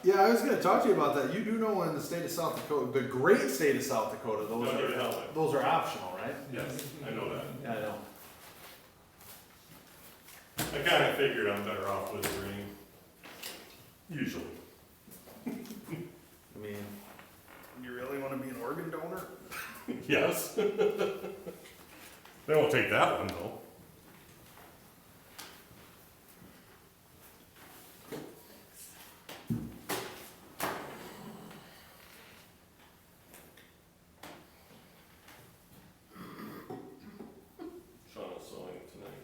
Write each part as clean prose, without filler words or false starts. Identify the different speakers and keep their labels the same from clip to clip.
Speaker 1: Yeah, I was gonna talk to you about that. You do know in the state of South Dakota, the great state of South Dakota,
Speaker 2: Don't need a helmet.
Speaker 1: those are optional, right?
Speaker 2: Yes, I know that.
Speaker 1: Yeah, I know.
Speaker 2: I kinda figured I'm better off with green. Usually.
Speaker 1: I mean, you really wanna be an organ donor?
Speaker 2: Yes. They won't take that one though. Shauna's sewing tonight.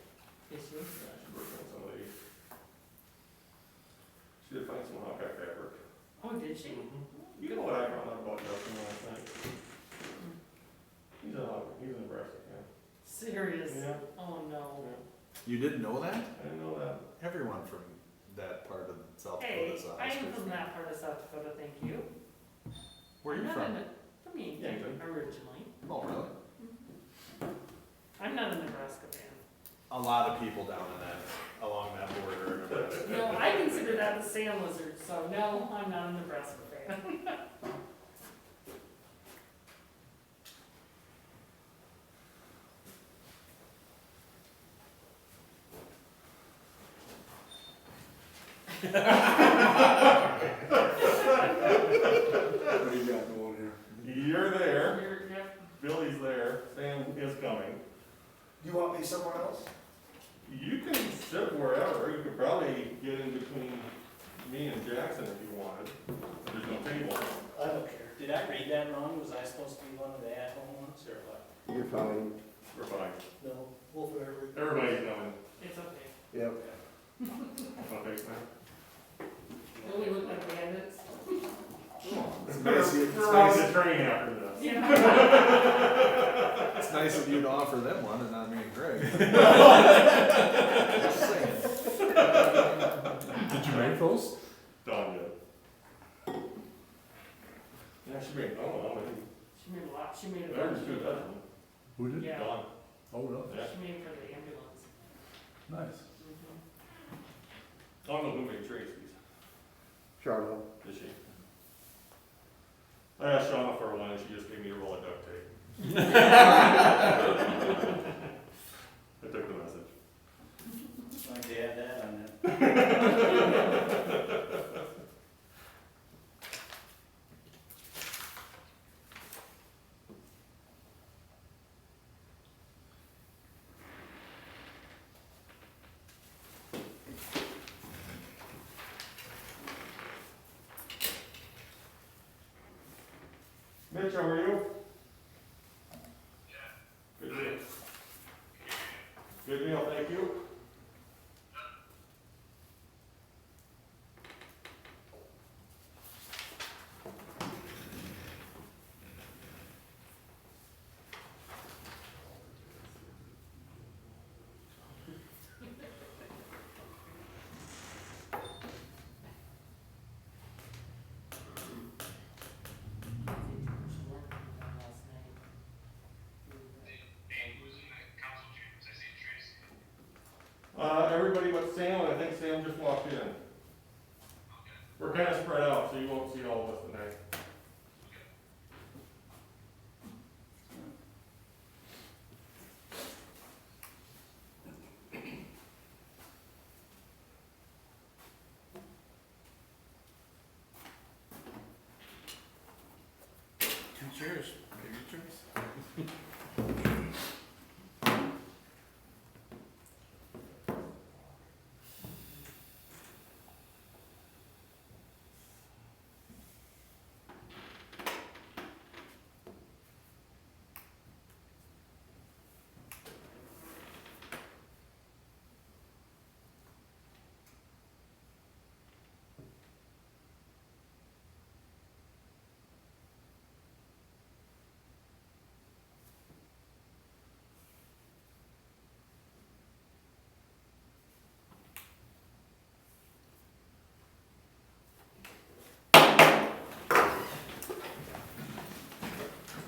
Speaker 3: Yes, you.
Speaker 2: Yeah, she's working on some of these. She did find some Hawkeye fabric.
Speaker 3: Oh, did she?
Speaker 2: You know what I found out about Justin last night? He's a Nebraska fan.
Speaker 3: Serious?
Speaker 2: Yeah.
Speaker 3: Oh, no.
Speaker 1: You didn't know that?
Speaker 2: I didn't know that.
Speaker 1: Everyone from that part of South
Speaker 3: Hey,
Speaker 1: Dakota is a
Speaker 3: I
Speaker 1: high
Speaker 3: am
Speaker 1: school
Speaker 3: from
Speaker 1: fan.
Speaker 3: that part of South Dakota, thank you.
Speaker 1: Where are you
Speaker 3: I'm not
Speaker 1: from?
Speaker 3: in the- From Yankton,
Speaker 2: Yankton.
Speaker 3: originally.
Speaker 1: Oh, really?
Speaker 3: I'm not a Nebraska fan.
Speaker 1: A lot of people down in that, along that border in Nebraska.
Speaker 3: No, I consider that the sand lizard, so no, I'm not a Nebraska fan.
Speaker 4: What do you got going here?
Speaker 2: You're there.
Speaker 3: Yep.
Speaker 2: Billy's there. Sam is coming.
Speaker 4: You want me somewhere else?
Speaker 2: You can sit wherever. You could probably get in between me and Jackson if you wanted. There's no table.
Speaker 5: I don't care. Did I read that wrong? Was I supposed to be one of the at-home ones or what?
Speaker 4: You're fine.
Speaker 2: We're fine.
Speaker 5: No, we'll forever.
Speaker 2: Everybody's coming.
Speaker 3: It's okay.
Speaker 4: Yep.
Speaker 2: Want to take that?
Speaker 3: Will we look like bandits?
Speaker 1: It's nice,
Speaker 2: We're on the train after this.
Speaker 3: Yeah.
Speaker 1: it's nice of you to offer them one and not me and Greg. Just saying.
Speaker 4: Did you make those?
Speaker 2: Dawn did. Yeah, she made, I don't know, maybe.
Speaker 3: She made a lot, she made a
Speaker 2: There's
Speaker 3: bunch.
Speaker 2: two dozen.
Speaker 4: Who did?
Speaker 3: Yeah.
Speaker 2: Dawn.
Speaker 4: Oh, really?
Speaker 2: Yeah.
Speaker 3: She made for the ambulance.
Speaker 4: Nice.
Speaker 3: Mhm.
Speaker 2: I don't know who made Tracy's.
Speaker 4: Charlotte.
Speaker 2: Did she? I asked Shauna for one and she just gave me a roll of duct tape. I took the message.
Speaker 5: Like to add that on that.
Speaker 2: Mitch, how are you? Good deal. Good deal, thank you.
Speaker 3: She worked on that last night.
Speaker 2: Everybody but Sam, and I think Sam just walked in. We're kind of spread out, so you won't see all of us tonight.
Speaker 1: Two chairs. Maybe chairs.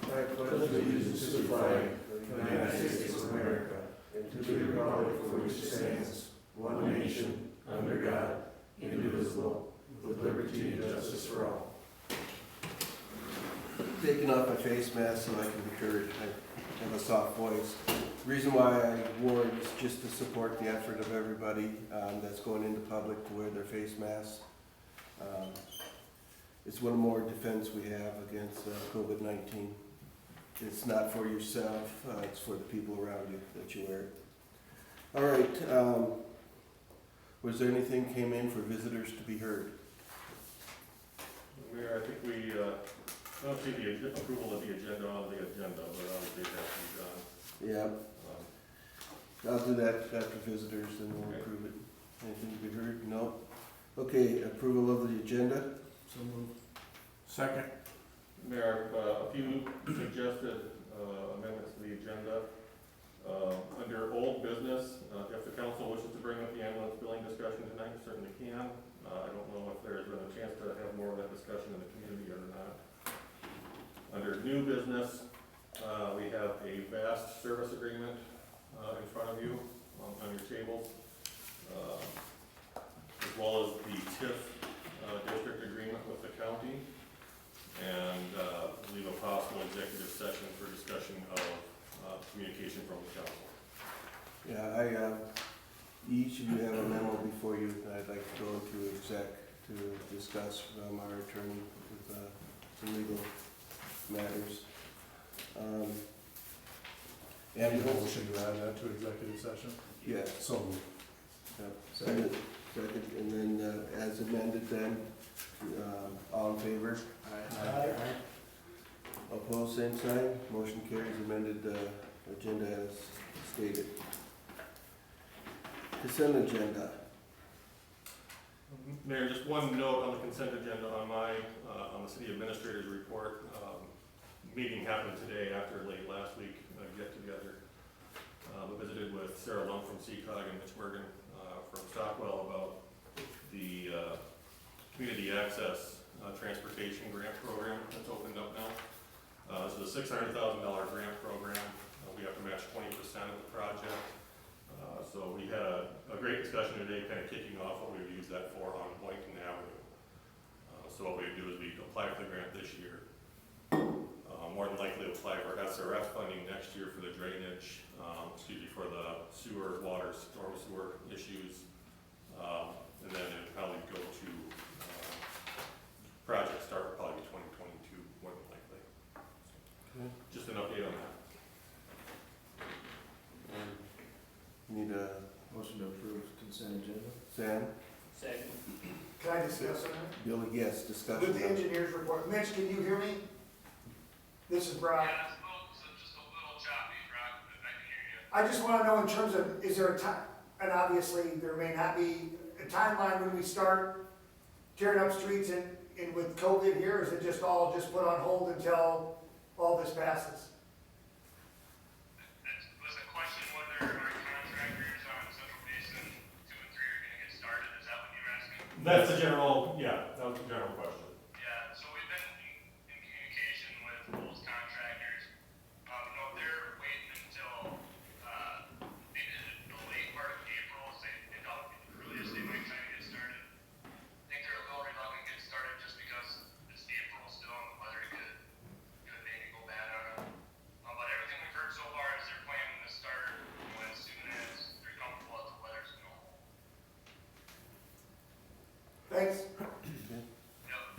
Speaker 4: I pledge allegiance to the flag of the United States of America and to the republic for which it stands, one nation, under God, indivisible, with liberty and justice for all.
Speaker 6: Taking off my face mask so I can be heard. I have a soft voice. Reason why I wore it is just to support the effort of everybody that's going into public to wear their face masks. It's one more defense we have against COVID-19. It's not for yourself, it's for the people around you that you wear it. All right, was there anything came in for visitors to be heard?
Speaker 2: Mayor, I think we, don't see the approval of the agenda on the agenda, but obviously it has to be done.
Speaker 6: Yeah, I'll do that after visitors and we'll
Speaker 2: Okay.
Speaker 6: approve it. Anything to be heard? No? Okay, approval of the agenda?
Speaker 4: So moved. Second.
Speaker 2: Mayor, a few suggested amendments to the agenda. Under old business, if the council wishes to bring up the ambulance billing discussion tonight, you certainly can. I don't know if there's been a chance to have more of that discussion in the community or not. Under new business, we have a vast service agreement in front of you on your tables, as well as the TIF district agreement with the county, and leave a possible executive session for discussion of communication from the council.
Speaker 6: Yeah, each of you have a memo before you that I'd like to go into exec to discuss from our attorney with some legal matters.
Speaker 4: And motion to add that to executive session?
Speaker 6: Yeah,
Speaker 4: So moved.
Speaker 6: second, and then as amended then, all in favor?
Speaker 4: Aye.
Speaker 6: Opposed, same sign. Motion carries. Amended agenda as stated. Consent agenda.
Speaker 2: Mayor, just one note on the consent agenda on on the city administrator's report. Meeting happened today after late last week, get together. We visited with Sarah Lum from CCOG and Mitch Mergen from Stockwell about the community access transportation grant program that's opened up now. This is a $600,000 grant program. We have to match 20% of the project. So we had a great discussion today, kind of kicking off what we would use that for on Boynton Avenue. So what we would do is we'd apply for the grant this year. More than likely apply for SRF funding next year for the drainage, for the sewer, water, storm sewer issues. And then it would probably go to, project start would probably be 2022, more than likely.
Speaker 6: Okay.
Speaker 2: Just an update on that.
Speaker 6: Need a
Speaker 4: Motion to approve consent agenda?
Speaker 6: Sam?
Speaker 5: Second.
Speaker 7: Can I discuss on that?
Speaker 6: Billy, yes, discussion.
Speaker 7: With the engineer's report, Mitch, can you hear me? This is Brock.
Speaker 8: Yeah, it's just a little choppy, Brock, but I can hear you.
Speaker 7: I just wanna know in terms of, is there a time, and obviously there may not be a timeline when we start tearing up streets in with COVID here, or is it just all just put on hold until all this passes?
Speaker 8: That was a question whether our contractors on Central Basin 2 and 3 are gonna get started, is that what you were asking?
Speaker 2: That's the general, yeah, that was the general question.
Speaker 8: Yeah, so we've been in communication with both contractors. They're waiting until, maybe the late part of April, say, they thought the earliest they might try to get started. I think they're a little reluctant to get started just because it's April still and the weather could maybe go bad on them. But everything we've heard so far is they're planning to start as soon as they're comfortable that the weather's normal.
Speaker 7: Thanks.
Speaker 6: Okay.
Speaker 8: Yep.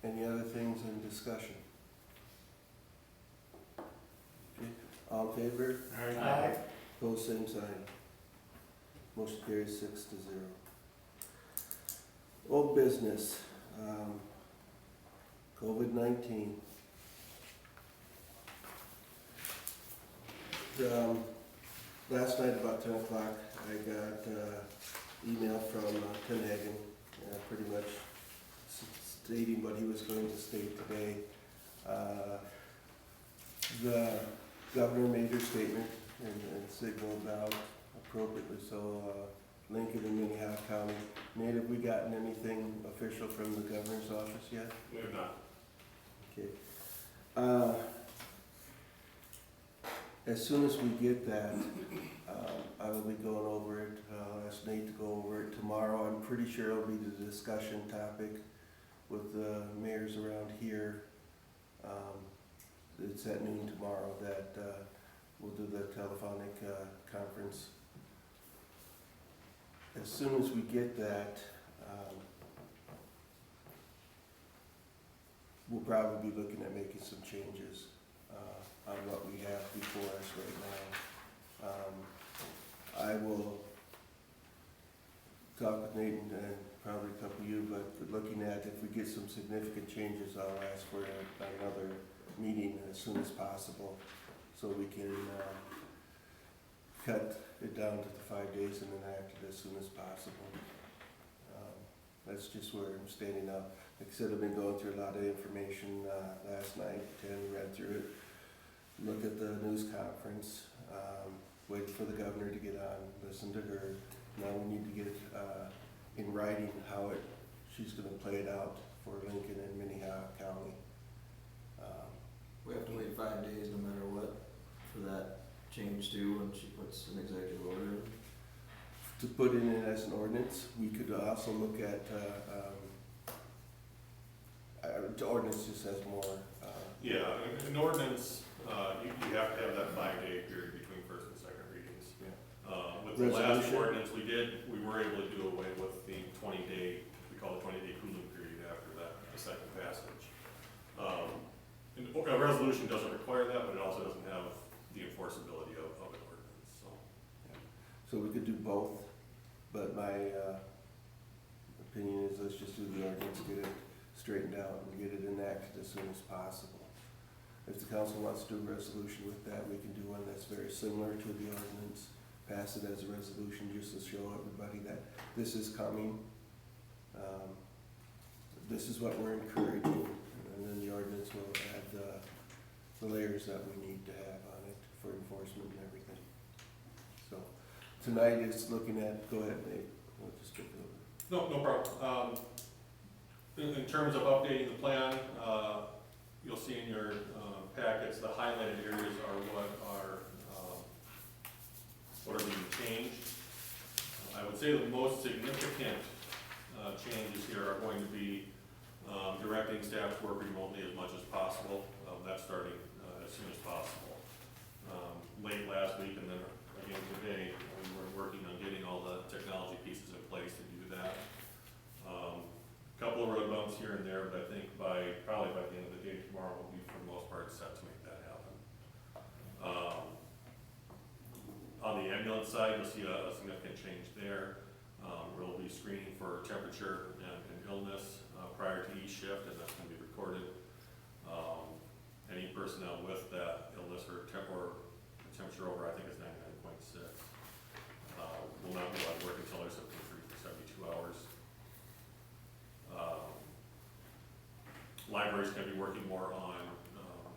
Speaker 6: Any other things in discussion? Okay, all in favor?
Speaker 4: Aye.
Speaker 6: Opposed, same sign. Motion carries 6-0. Old business, COVID-19. Last night about 10 o'clock, I got email from Tim Hagan, pretty much stating what he was going to state today. The governor made her statement and signaled out appropriately, so Lincoln and Minnehaha County. Nate, have we gotten anything official from the governor's office yet?
Speaker 2: We have not.
Speaker 6: Okay. as soon as we get that, I will be going over it. I'll ask Nate to go over it tomorrow. I'm pretty sure it'll be the discussion topic with the mayors around here. It's at noon tomorrow that we'll do the telephonic conference. As soon as we get that, we'll probably be looking at making some changes on what we have before us right now. I will talk with Nate and probably a couple of you, but looking at if we get some significant changes, I'll ask for another meeting as soon as possible so we can cut it down to the 5 days and enact it as soon as possible. That's just where I'm standing now. Like I said, I've been going through a lot of information last night, read through it, looked at the news conference, waited for the governor to get on, listen to her. Now we need to get in writing how she's gonna play it out for Lincoln and Minnehaha County.
Speaker 9: We have to wait 5 days no matter what for that change to when she puts an executive order in.
Speaker 6: To put it in as an ordinance, we could also look at, the ordinance just has more,
Speaker 2: Yeah, an ordinance, you have to have that 5-day period between first and second readings. With the last
Speaker 6: Resolution.
Speaker 2: ordinance we did, we were able to do away with the 20-day, we call it 20-day cooling period after that, the second passage. And a resolution doesn't require that, but it also doesn't have the enforceability of an ordinance, so.
Speaker 6: so we could do both. But my opinion is let's just do the ordinance, get it straightened out and get it enacted as soon as possible. If the council wants to do a resolution with that, we can do one that's very similar to the ordinance, pass it as a resolution just to show everybody that this is coming. This is what we're encouraging, and then the ordinance will add the layers that we need to have on it for enforcement and everything. So tonight is looking at, go ahead, Nate. We'll just get over.
Speaker 2: No problem. In terms of updating the plan, you'll see in your packets, the highlighted areas are what are being changed. I would say the most significant changes here are going to be directing staff to work remotely as much as possible. That's starting as soon as possible. Late last week and then again today, we were working on getting all the technology pieces in place to do that. Couple of road bumps here and there, but I think probably by the end of the day tomorrow, we'll be for the most part set to make that happen. On the ambulance side, you'll see a significant change there. We'll be screening for temperature and illness prior to each shift, and that's going to be recorded. Any personnel with that illness or temperature over, I think, is 99.6, will not be allowed to work until they're symptom-free for 72 hours. Libraries can be working more on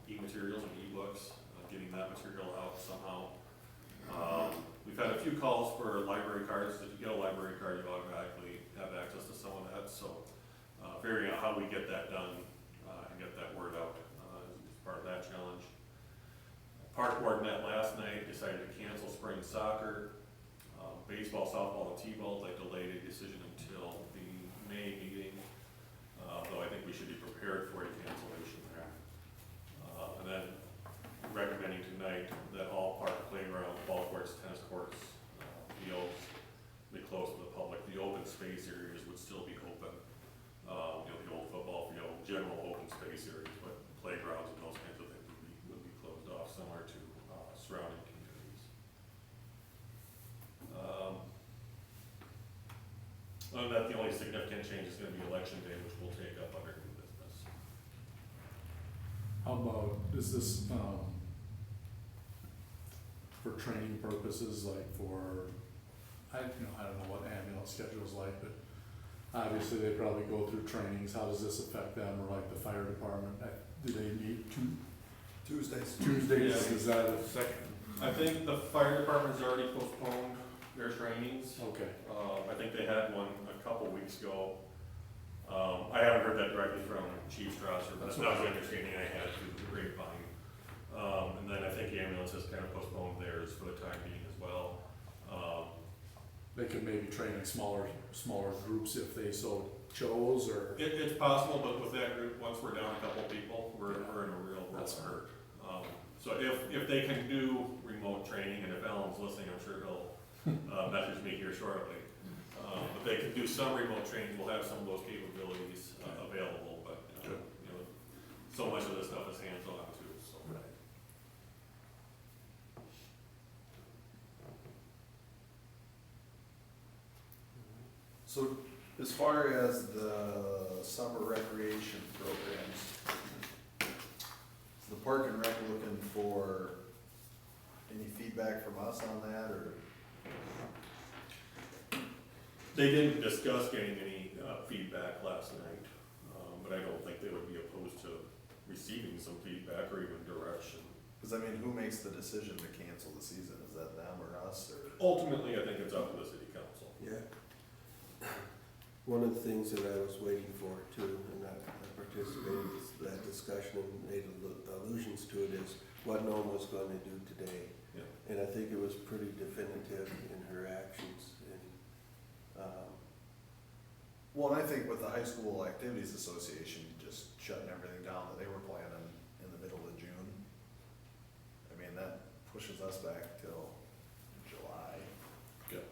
Speaker 2: e-materials and e-books, getting that material out somehow. We've had a few calls for library cards. If you get a library card, you automatically have access to some of that. So figuring out how we get that done and get that word out is part of that challenge. Park Board met last night, decided to cancel spring soccer. Baseball, softball, and t-ball, they delayed a decision until the May meeting. Though I think we should be prepared for a cancellation there. And then recommending tonight that all park playgrounds, ball courts, tennis courts, fields be closed to the public. The open space areas would still be open. The old football field, general open space areas, but playgrounds and those kinds of things would be closed off, similar to surrounding communities. Other than that, the only significant change is going to be election day, which we'll take up under new business.
Speaker 10: How about, is this, for training purposes, like for, I don't know what ambulance schedule is like, but obviously they probably go through trainings. How does this affect them, or like the fire department? Do they meet
Speaker 1: Tuesdays.
Speaker 10: Tuesdays?
Speaker 2: Yeah.
Speaker 10: Is that a second?
Speaker 2: I think the fire department's already postponed their trainings.
Speaker 10: Okay.
Speaker 2: I think they had one a couple weeks ago. I haven't heard that directly from Chief Strasser, but that's not the understanding I had through the grapevine. And then I think the ambulance Ambulance has kind of postponed theirs for the time being as well.
Speaker 10: They could maybe train in smaller groups if they so chose, or?
Speaker 2: It's possible, but with that group, once we're down a couple people, we're in a real
Speaker 10: That's
Speaker 2: hurt. So if they can do remote training, and if Alan's listening, I'm sure he'll message me here shortly. But they can do some remote training, we'll have some of those capabilities available, but, you know, so much of this stuff is hands-on too, so.
Speaker 10: Right.
Speaker 1: So as far as the summer recreation programs, is the Park and Rec looking for any feedback from us on that, or?
Speaker 2: They didn't discuss getting any feedback last night, but I don't think they would be opposed to receiving some feedback or even direction.
Speaker 1: Cause I mean, who makes the decision to cancel the season? Is that them or us, or?
Speaker 2: Ultimately, I think it's up to the city council.
Speaker 6: Yeah. One of the things that I was waiting for too, and I participated in that discussion and made allusions to it, is what Norm was gonna do today.
Speaker 2: Yeah.
Speaker 6: And I think it was pretty definitive in her actions, and,
Speaker 1: Well, and I think with the High School Activities Association just shutting everything down that they were planning in the middle of June, I mean, that pushes us back till July.
Speaker 2: Yeah.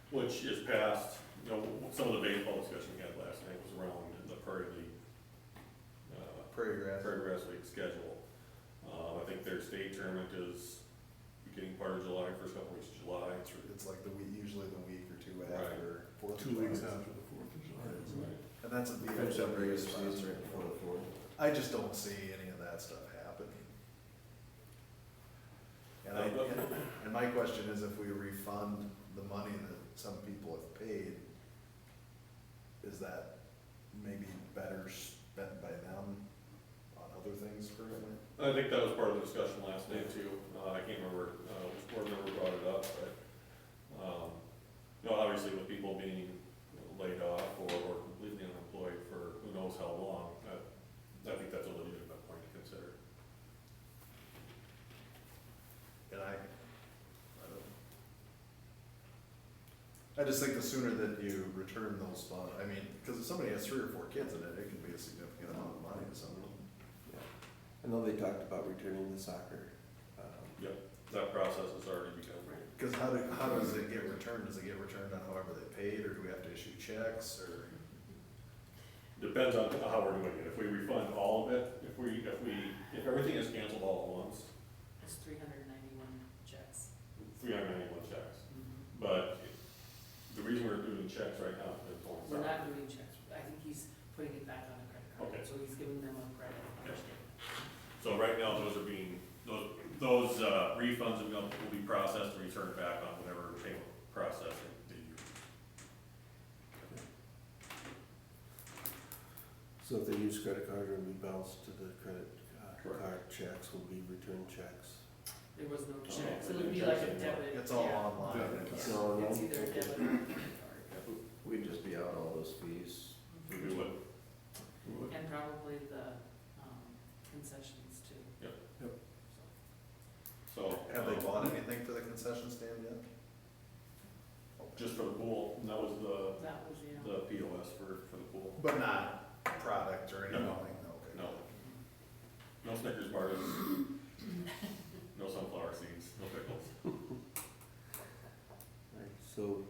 Speaker 2: Which is past, you know, some of the baseball discussion we had last night was around the Prairie League,
Speaker 1: Prairie Grass.
Speaker 2: Prairie Grass League schedule. I think their state tournament is beginning part of July, first couple weeks of July.
Speaker 1: It's like usually the week or two
Speaker 2: Right.
Speaker 1: after Fourth of
Speaker 10: 2 weeks
Speaker 1: July.
Speaker 10: after the 4th of July.
Speaker 2: Right.
Speaker 1: And that's a
Speaker 9: Finish up regular
Speaker 1: BFW
Speaker 9: season
Speaker 1: sponsor.
Speaker 9: right before the 4th.
Speaker 1: I just don't see any of that stuff happening. And my question is, if we refund the money that some people have paid, is that maybe better spent by them on other things currently?
Speaker 2: I think that was part of the discussion last night too. I can't remember which board member brought it up, but, you know, obviously with people being laid off or completely unemployed for who knows how long, I think that's a legitimate point to consider.
Speaker 1: And I just think the sooner that you return those funds, I mean, because if somebody has 3 or 4 kids in it, it can be a significant amount of money to some of them.
Speaker 6: I know they talked about returning the soccer.
Speaker 2: Yep, that process has already begun.
Speaker 1: Because how does it get returned? Does it get returned on however they paid, or do we have to issue checks, or?
Speaker 2: Depends on how we're doing it. If we refund all of it, if everything is canceled all at once,
Speaker 3: It's 391 checks.
Speaker 2: 391 checks. But the reason we're doing checks right now is going
Speaker 3: We're
Speaker 2: south.
Speaker 3: not doing checks, I think he's putting it back on a credit card,
Speaker 2: Okay.
Speaker 3: so he's giving them a credit.
Speaker 2: Okay. So right now, those are being, those refunds will be processed and returned back on whatever payment processing they use.
Speaker 6: So if they use credit card, it'll be bounced to the credit
Speaker 2: Correct.
Speaker 6: card, checks will be returned checks.
Speaker 3: There was no
Speaker 2: Oh,
Speaker 3: checks,
Speaker 2: I
Speaker 3: it would be
Speaker 2: didn't
Speaker 3: like a
Speaker 2: check anymore.
Speaker 3: debit.
Speaker 1: It's all
Speaker 3: yeah.
Speaker 1: online.
Speaker 10: Yeah.
Speaker 6: It's
Speaker 3: Yeah,
Speaker 6: all
Speaker 3: it's
Speaker 6: online?
Speaker 3: either a debit or a credit card.
Speaker 9: We'd just be out all those fees.
Speaker 2: We would.
Speaker 3: And probably the concessions too.
Speaker 2: Yep.
Speaker 10: Yep.
Speaker 2: So.
Speaker 1: Have they bought anything for the concession stand yet?
Speaker 2: Just for the pool, and that was
Speaker 3: That was, yeah.
Speaker 2: the POS for the pool.
Speaker 1: But not product or anything?
Speaker 2: No.
Speaker 1: Okay.
Speaker 2: No. No Snickers bars, no sunflower seeds, no pickles.
Speaker 6: Right, so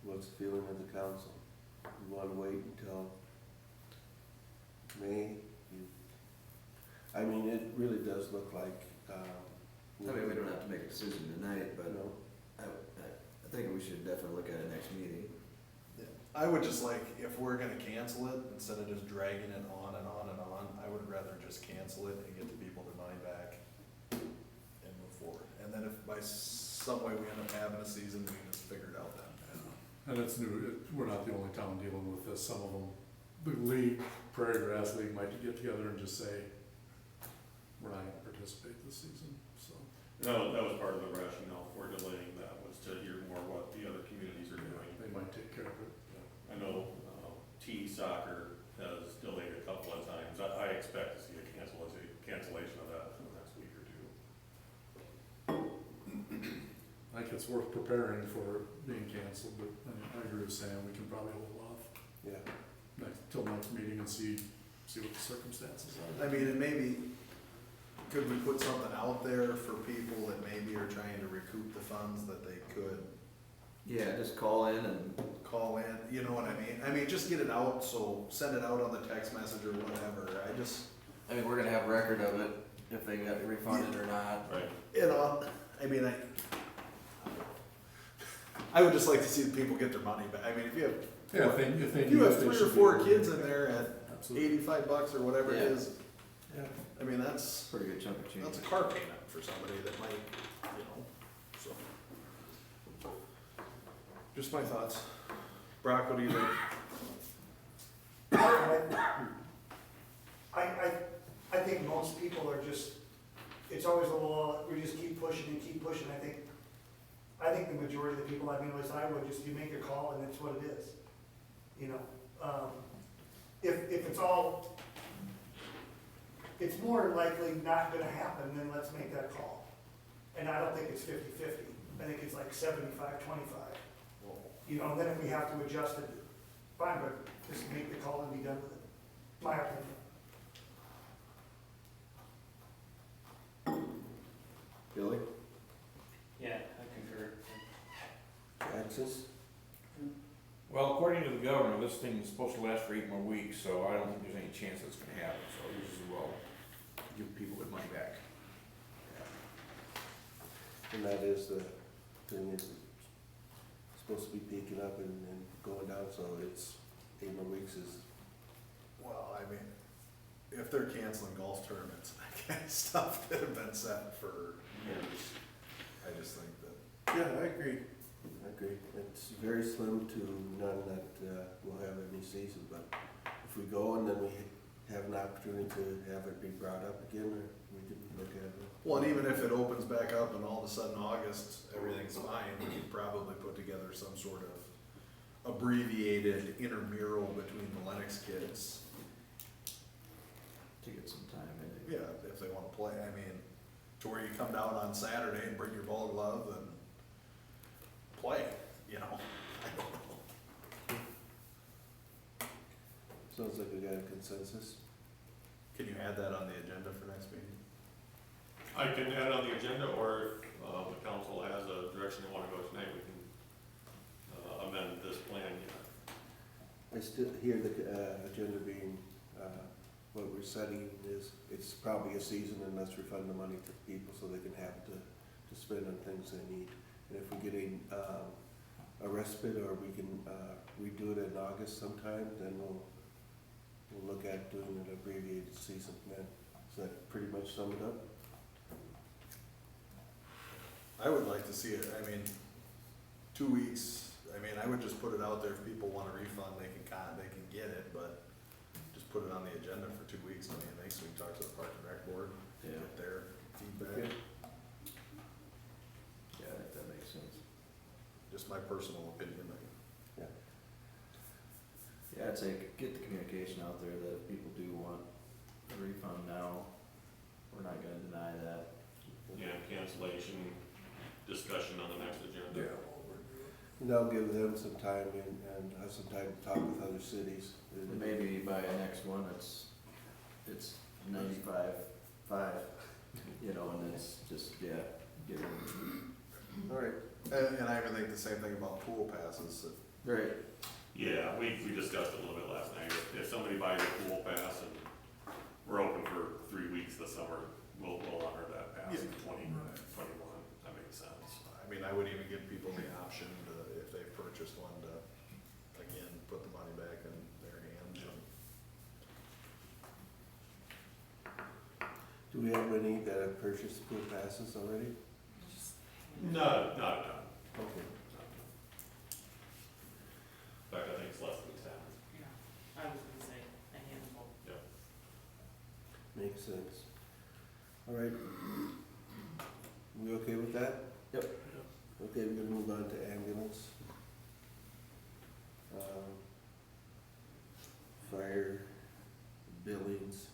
Speaker 6: what's the feeling of the council? You wanna wait until May? I mean, it really does look like,
Speaker 9: I mean, we don't have to make a decision tonight, but
Speaker 6: you know,
Speaker 9: I think we should definitely look at it next meeting.
Speaker 1: Yeah. I would just like, if we're gonna cancel it, instead of just dragging it on and on and on, I would rather just cancel it and get the people their money back and move forward. And then if by some way we end up having a season, we can just figure it out then.
Speaker 10: And it's new, we're not the only town dealing with this, some of them, the league, Prairie Grass League might get together and just say, we're not gonna participate this season, so.
Speaker 2: No, that was part of the rationale for delaying that, was to hear more what the other communities are doing.
Speaker 10: They might take care of it.
Speaker 2: I know T soccer has delayed a couple of times. I expect to see a cancellation of that within the next week
Speaker 10: it's worth preparing for being canceled, but I agree with Sam, we can probably hold off
Speaker 6: Yeah.
Speaker 10: till next meeting and see what the circumstances are.
Speaker 1: I mean, and maybe, could we put something out there for people that maybe are trying to recoup the funds that they could
Speaker 9: Yeah, just call in and,
Speaker 1: call in, you know what I mean? I mean, just get it out, so send it out on the text message or whatever,
Speaker 9: I mean, we're gonna have record of it, if they got refunded or not.
Speaker 2: Right.
Speaker 1: you know, I mean, I would just like to see the people get their money back. I mean, if you have,
Speaker 10: Yeah, if they
Speaker 1: if you
Speaker 10: do,
Speaker 1: have
Speaker 10: they
Speaker 1: 3 or
Speaker 10: should be
Speaker 1: 4
Speaker 10: able to-
Speaker 1: kids in there at
Speaker 10: Absolutely.
Speaker 1: $85 or whatever it
Speaker 9: Yeah.
Speaker 1: is,
Speaker 6: Yeah.
Speaker 1: I mean, that's
Speaker 9: Pretty good chunk of change.
Speaker 1: a car payment for somebody that might, you know, so. Just my thoughts. Brock, what do you think?
Speaker 7: I think most people are just, it's always a little, we just keep pushing and keep pushing. I think the majority of the people, I mean, at least I would, just you make a call and it's what it is. You know, if it's all, it's more likely not gonna happen, then let's make that call. And I don't think it's 50-50. I think it's like 75-25. You know, and then if we have to adjust it, fine, but just make the call and be done with it. My opinion.
Speaker 6: Billy,
Speaker 5: Yeah, I concur.
Speaker 6: Alexis?
Speaker 11: Well, according to the governor, this thing is supposed to last for 8 more weeks, so I don't think there's any chance that's gonna happen, so this is well, give people their money back.
Speaker 6: And that is the thing, is it's supposed to be peaking up and going down, so it's 8 more weeks is,
Speaker 1: Well, I mean, if they're canceling golf tournaments, that kind of stuff that have been set for years, I just think that,
Speaker 6: yeah, I agree. It's very slim to none that will have any season, but if we go and then we have an opportunity to have it be brought up again, or we can look at it.
Speaker 1: well, and even if it opens back up and all of a sudden August, everything's fine, we could probably put together some sort of abbreviated intramural between the Lennox kids.
Speaker 9: To get some time in.
Speaker 1: Yeah, if they wanna play, I mean, to where you come down on Saturday and bring your ball glove and play, you know? I don't know.
Speaker 6: Sounds like we got a consensus.
Speaker 1: Can you add that on the agenda for next meeting?
Speaker 2: I can add it on the agenda, or if the council has a direction they wanna go tonight, we can amend this plan,
Speaker 6: I still hear the agenda being, what we're setting is, it's probably a season and let's refund the money to people so they can have to spend on things they need. And if we get a respite or we can redo it in August sometime, then we'll look at doing an abbreviated season then. Does that pretty much sum it up?
Speaker 1: I would like to see it, I mean, 2 weeks, I mean, I would just put it out there, if people want a refund, they can get it, but just put it on the agenda for 2 weeks, I mean, next week, talk to the Park and Rec Board,
Speaker 9: Yeah.
Speaker 1: get their feedback,
Speaker 6: Okay.
Speaker 9: Yeah, I think that makes sense.
Speaker 1: just my personal opinion.
Speaker 9: Yeah, I'd say get the communication out there that if people do want a refund now, we're not gonna deny that.
Speaker 2: yeah, cancellation, discussion on the next agenda.
Speaker 6: And that'll give them some time and have some time to talk with other cities.
Speaker 9: And maybe by next one, it's 95.5, you know, and it's just, yeah, get it.
Speaker 6: All right.
Speaker 1: And I even think the same thing about pool passes,
Speaker 9: Right.
Speaker 2: Yeah, we discussed it a little bit last night. If somebody buys a pool pass and we're open for 3 weeks this summer, we'll honor that pass in 2021. That makes sense.
Speaker 1: I mean, I would even give people the option to, if they purchased one, to, again, put the money back in their hands.
Speaker 6: Do we have any that have purchased pool passes already?
Speaker 2: No, not done.
Speaker 6: Okay.
Speaker 2: In fact, I think it's less than 10.
Speaker 3: Yeah, I was gonna say a handful.
Speaker 6: Makes sense. All right. We okay with that?
Speaker 9: Yep.
Speaker 6: Okay, we're gonna move on to ambulance. Fire, billings.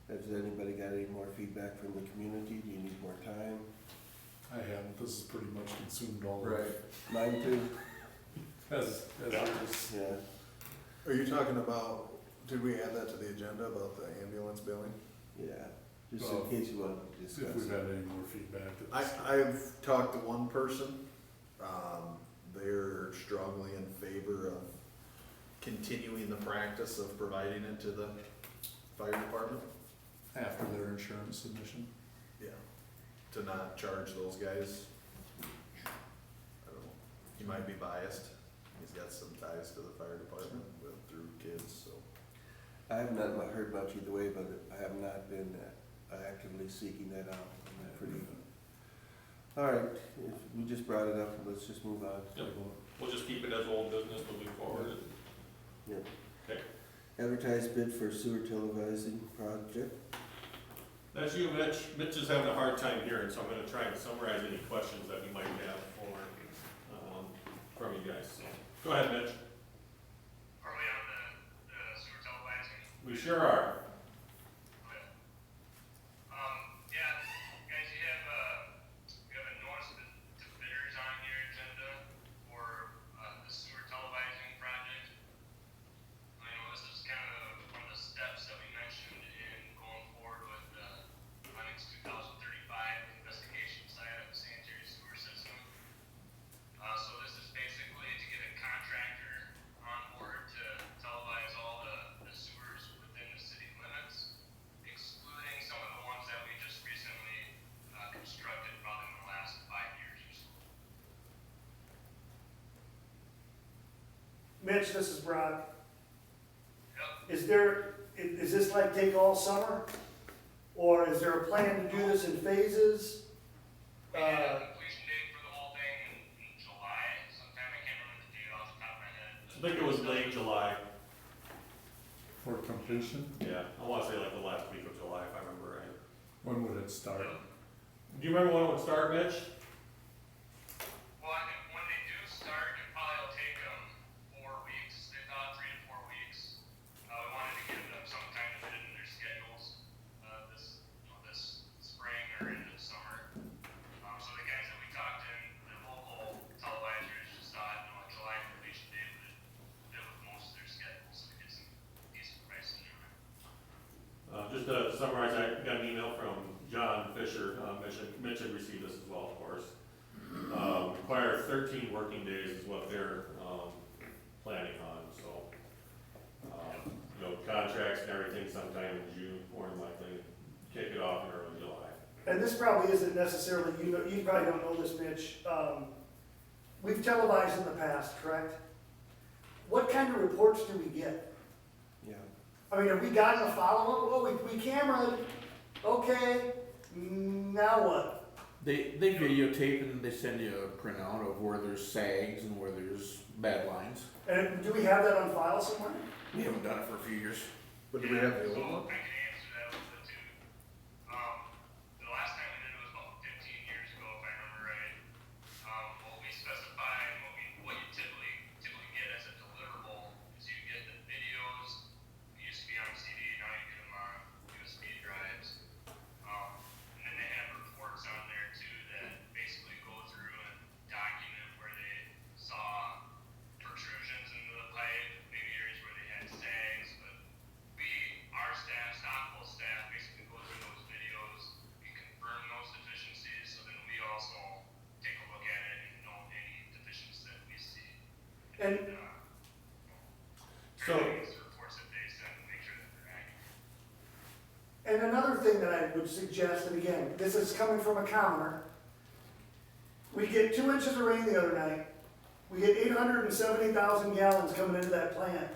Speaker 6: Has anybody got any more feedback from the community? Do you need more time?
Speaker 10: I haven't, this is pretty much consumed all of
Speaker 9: Right.
Speaker 6: Mine too,
Speaker 10: as yours.
Speaker 6: yeah.
Speaker 1: Are you talking about, did we add that to the agenda about the ambulance billing?
Speaker 6: Yeah, just
Speaker 10: Well,
Speaker 6: in case you want to
Speaker 10: See if
Speaker 6: discuss
Speaker 10: we've
Speaker 6: it.
Speaker 10: had any more feedback.
Speaker 1: I've talked to one person, they're strongly in favor of continuing the practice of providing it to the fire department.
Speaker 10: After their insurance submission.
Speaker 1: Yeah. To not charge those guys. I don't know, he might be biased, he's got some ties to the fire department with, through kids, so.
Speaker 6: I have not heard much either way, but I have not been actively seeking that out. I'm pretty, all right, if we just brought it up, let's just move on.
Speaker 2: Yep. We'll just keep it as old business moving forward.
Speaker 6: Yep.
Speaker 2: Okay.
Speaker 6: Advertised bid for sewer televising project.
Speaker 2: That's you, Mitch. Mitch is having a hard time hearing, so I'm gonna try and summarize any questions that we might have from you guys. So, go ahead, Mitch.
Speaker 8: Are we on the sewer televising?
Speaker 2: We sure are.
Speaker 8: Okay. Yeah, guys, you have a notice to bidders on your agenda for the sewer televising project. I know this is kind of one of the steps that we mentioned in going forward with the Lennox 2035 investigation side of the sanitary sewer system. So this is basically to get a contractor on board to televise all the sewers within the city limits, excluding some of the ones that we just recently constructed probably in the last 5 years or so.
Speaker 7: Mitch, this is Brock.
Speaker 8: Yep.
Speaker 7: Is this like take all summer? Or is there a plan to do this in phases?
Speaker 8: We had a completion date for the whole thing in July, sometime, I can't remember the date off the top of my head.
Speaker 2: I think it was late July.
Speaker 10: For completion,
Speaker 2: Yeah, I wanna say like the last week of July, if I remember right.
Speaker 10: when would it start?
Speaker 2: Do you remember when it would start, Mitch?
Speaker 8: Well, I think when they do start, it probably will take them 4 weeks. They thought 3 to 4 weeks. We wanted to give them some time to fit into their schedules, this spring or into the summer. So the guys that we talked to, the local televisors just thought, a July completion date would fit with most of their schedules, so we get some decent pricing on it.
Speaker 2: Just to summarize, I got an email from John Fisher, Mitch had received this as well, of course. Require 13 working days is what they're, planning on, so. Contracts and everything sometime in June, more than likely, kick it off in early July.
Speaker 7: And this probably isn't necessarily, you probably don't know this, Mitch. We've televised in the past, correct? What kind of reports do we get?
Speaker 6: Yeah.
Speaker 7: I mean, have we gotten a follow-up? Oh, we cameraed, okay, now what?
Speaker 11: They videotape and they send you a printout of where there's sags and where there's bad lines.
Speaker 7: And do we have that on file somewhere?
Speaker 11: We haven't done it for a few years.
Speaker 1: But do we have the old one?
Speaker 8: I can answer that with the two. The last time we did it was about 15 years ago, if I remember right. What we specify and what you typically get as a deliverable is you get the videos. It used to be on CD, now you get them on USB drives. And then they have reports on there too that basically go through and document where they saw protrusions into the pipe, maybe areas where they had sags, but our staff, Stockville staff, basically go through those videos and confirm those deficiencies, so then we also take a look at it and know any deficiencies that we see.
Speaker 7: And
Speaker 2: So-
Speaker 8: these reports that they send and make sure that they're accurate.
Speaker 7: And another thing that I would suggest, and again, this is coming from a commoner, we get 2 inches of rain the other night. We get 870,000 gallons coming into that plant.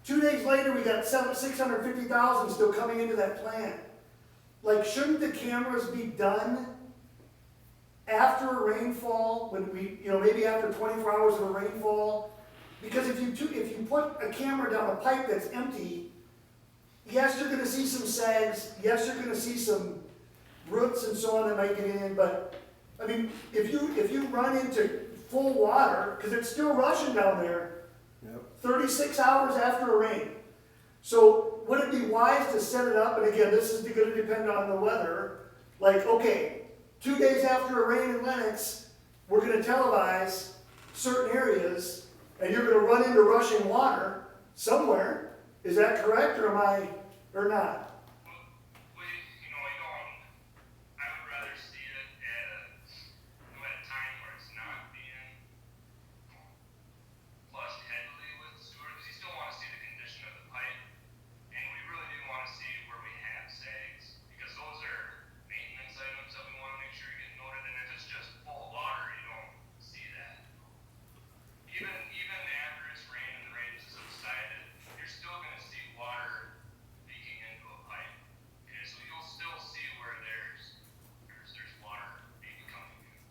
Speaker 7: 2 days later, we got 650,000 still coming into that plant. Like, shouldn't the cameras be done after a rainfall, when we, maybe after 24 hours of a rainfall? Because if you put a camera down a pipe that's empty, yes, you're gonna see some sags, yes, you're gonna see some roots and so on that might get in, but, I mean, if you run into full water, because it's still rushing down there,
Speaker 6: Yep.
Speaker 7: 36 hours after a rain. So would it be wise to set it up, and again, this is gonna depend on the weather, like, okay, 2 days after a rain in Lennox, we're gonna televise certain areas, and you're gonna run into rushing water somewhere. Is that correct, or am I, or not?
Speaker 8: We, you know, you don't, I would rather see it at a time where it's not being flushed heavily with sewer, because you still want to see the condition of the pipe. And we really do want to see where we have sags, because those are maintenance items that we want to make sure get noted. And if it's just full of water, you don't see that. Even after it's rained and the rain has subsided, you're still going to see water leaking into a pipe. Okay, so you'll still see where there's water maybe coming in.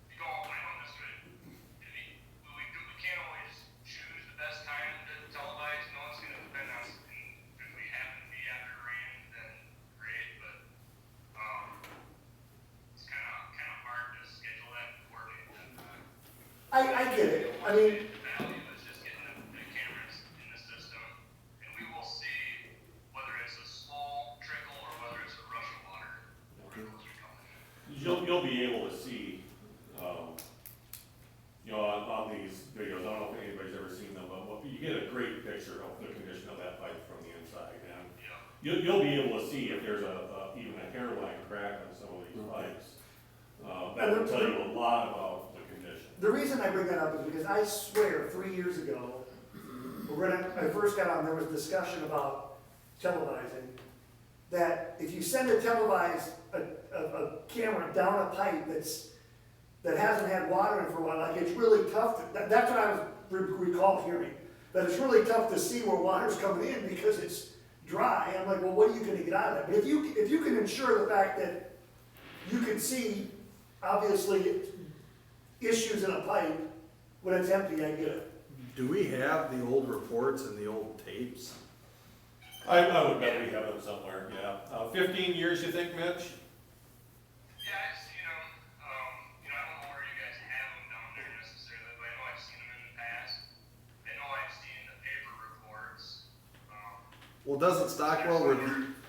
Speaker 8: You don't, I don't necessarily, we can't always choose the best time to televise. You know, it's going to depend on, if we happen to be after rain, then great, but it's kind of hard to schedule that and coordinate that.
Speaker 7: I get it. I mean,
Speaker 8: The value is just getting the cameras in the system, and we will see whether it's a small trickle or whether it's a rush of water where those are coming in.
Speaker 2: You'll be able to see, you know, on these videos, I don't know if anybody's ever seen them, but you get a great picture of the condition of that pipe from the inside, and
Speaker 8: Yeah.
Speaker 2: you'll be able to see if there's even a hairline crack on some of these pipes. That will tell you a lot about the condition.
Speaker 7: the reason I bring that up is because I swear 3 years ago, when I first got on, there was discussion about televising, that if you send a camera down a pipe that hasn't had water in it for a while, like it's really tough that's what I was recall hearing, that it's really tough to see where water's coming in because it's dry. I'm like, well, what are you gonna get out of that? But if you can ensure the fact that you can see, obviously, issues in a pipe when it's empty, I get it.
Speaker 1: Do we have the old reports and the old tapes?
Speaker 2: I would bet we have them somewhere, yeah. 15 years, you think, Mitch?
Speaker 8: Yeah, I've seen them. You know, I don't know where you guys have them down there necessarily, but I know I've seen them in the past. I know I've seen the paper reports.
Speaker 1: Well,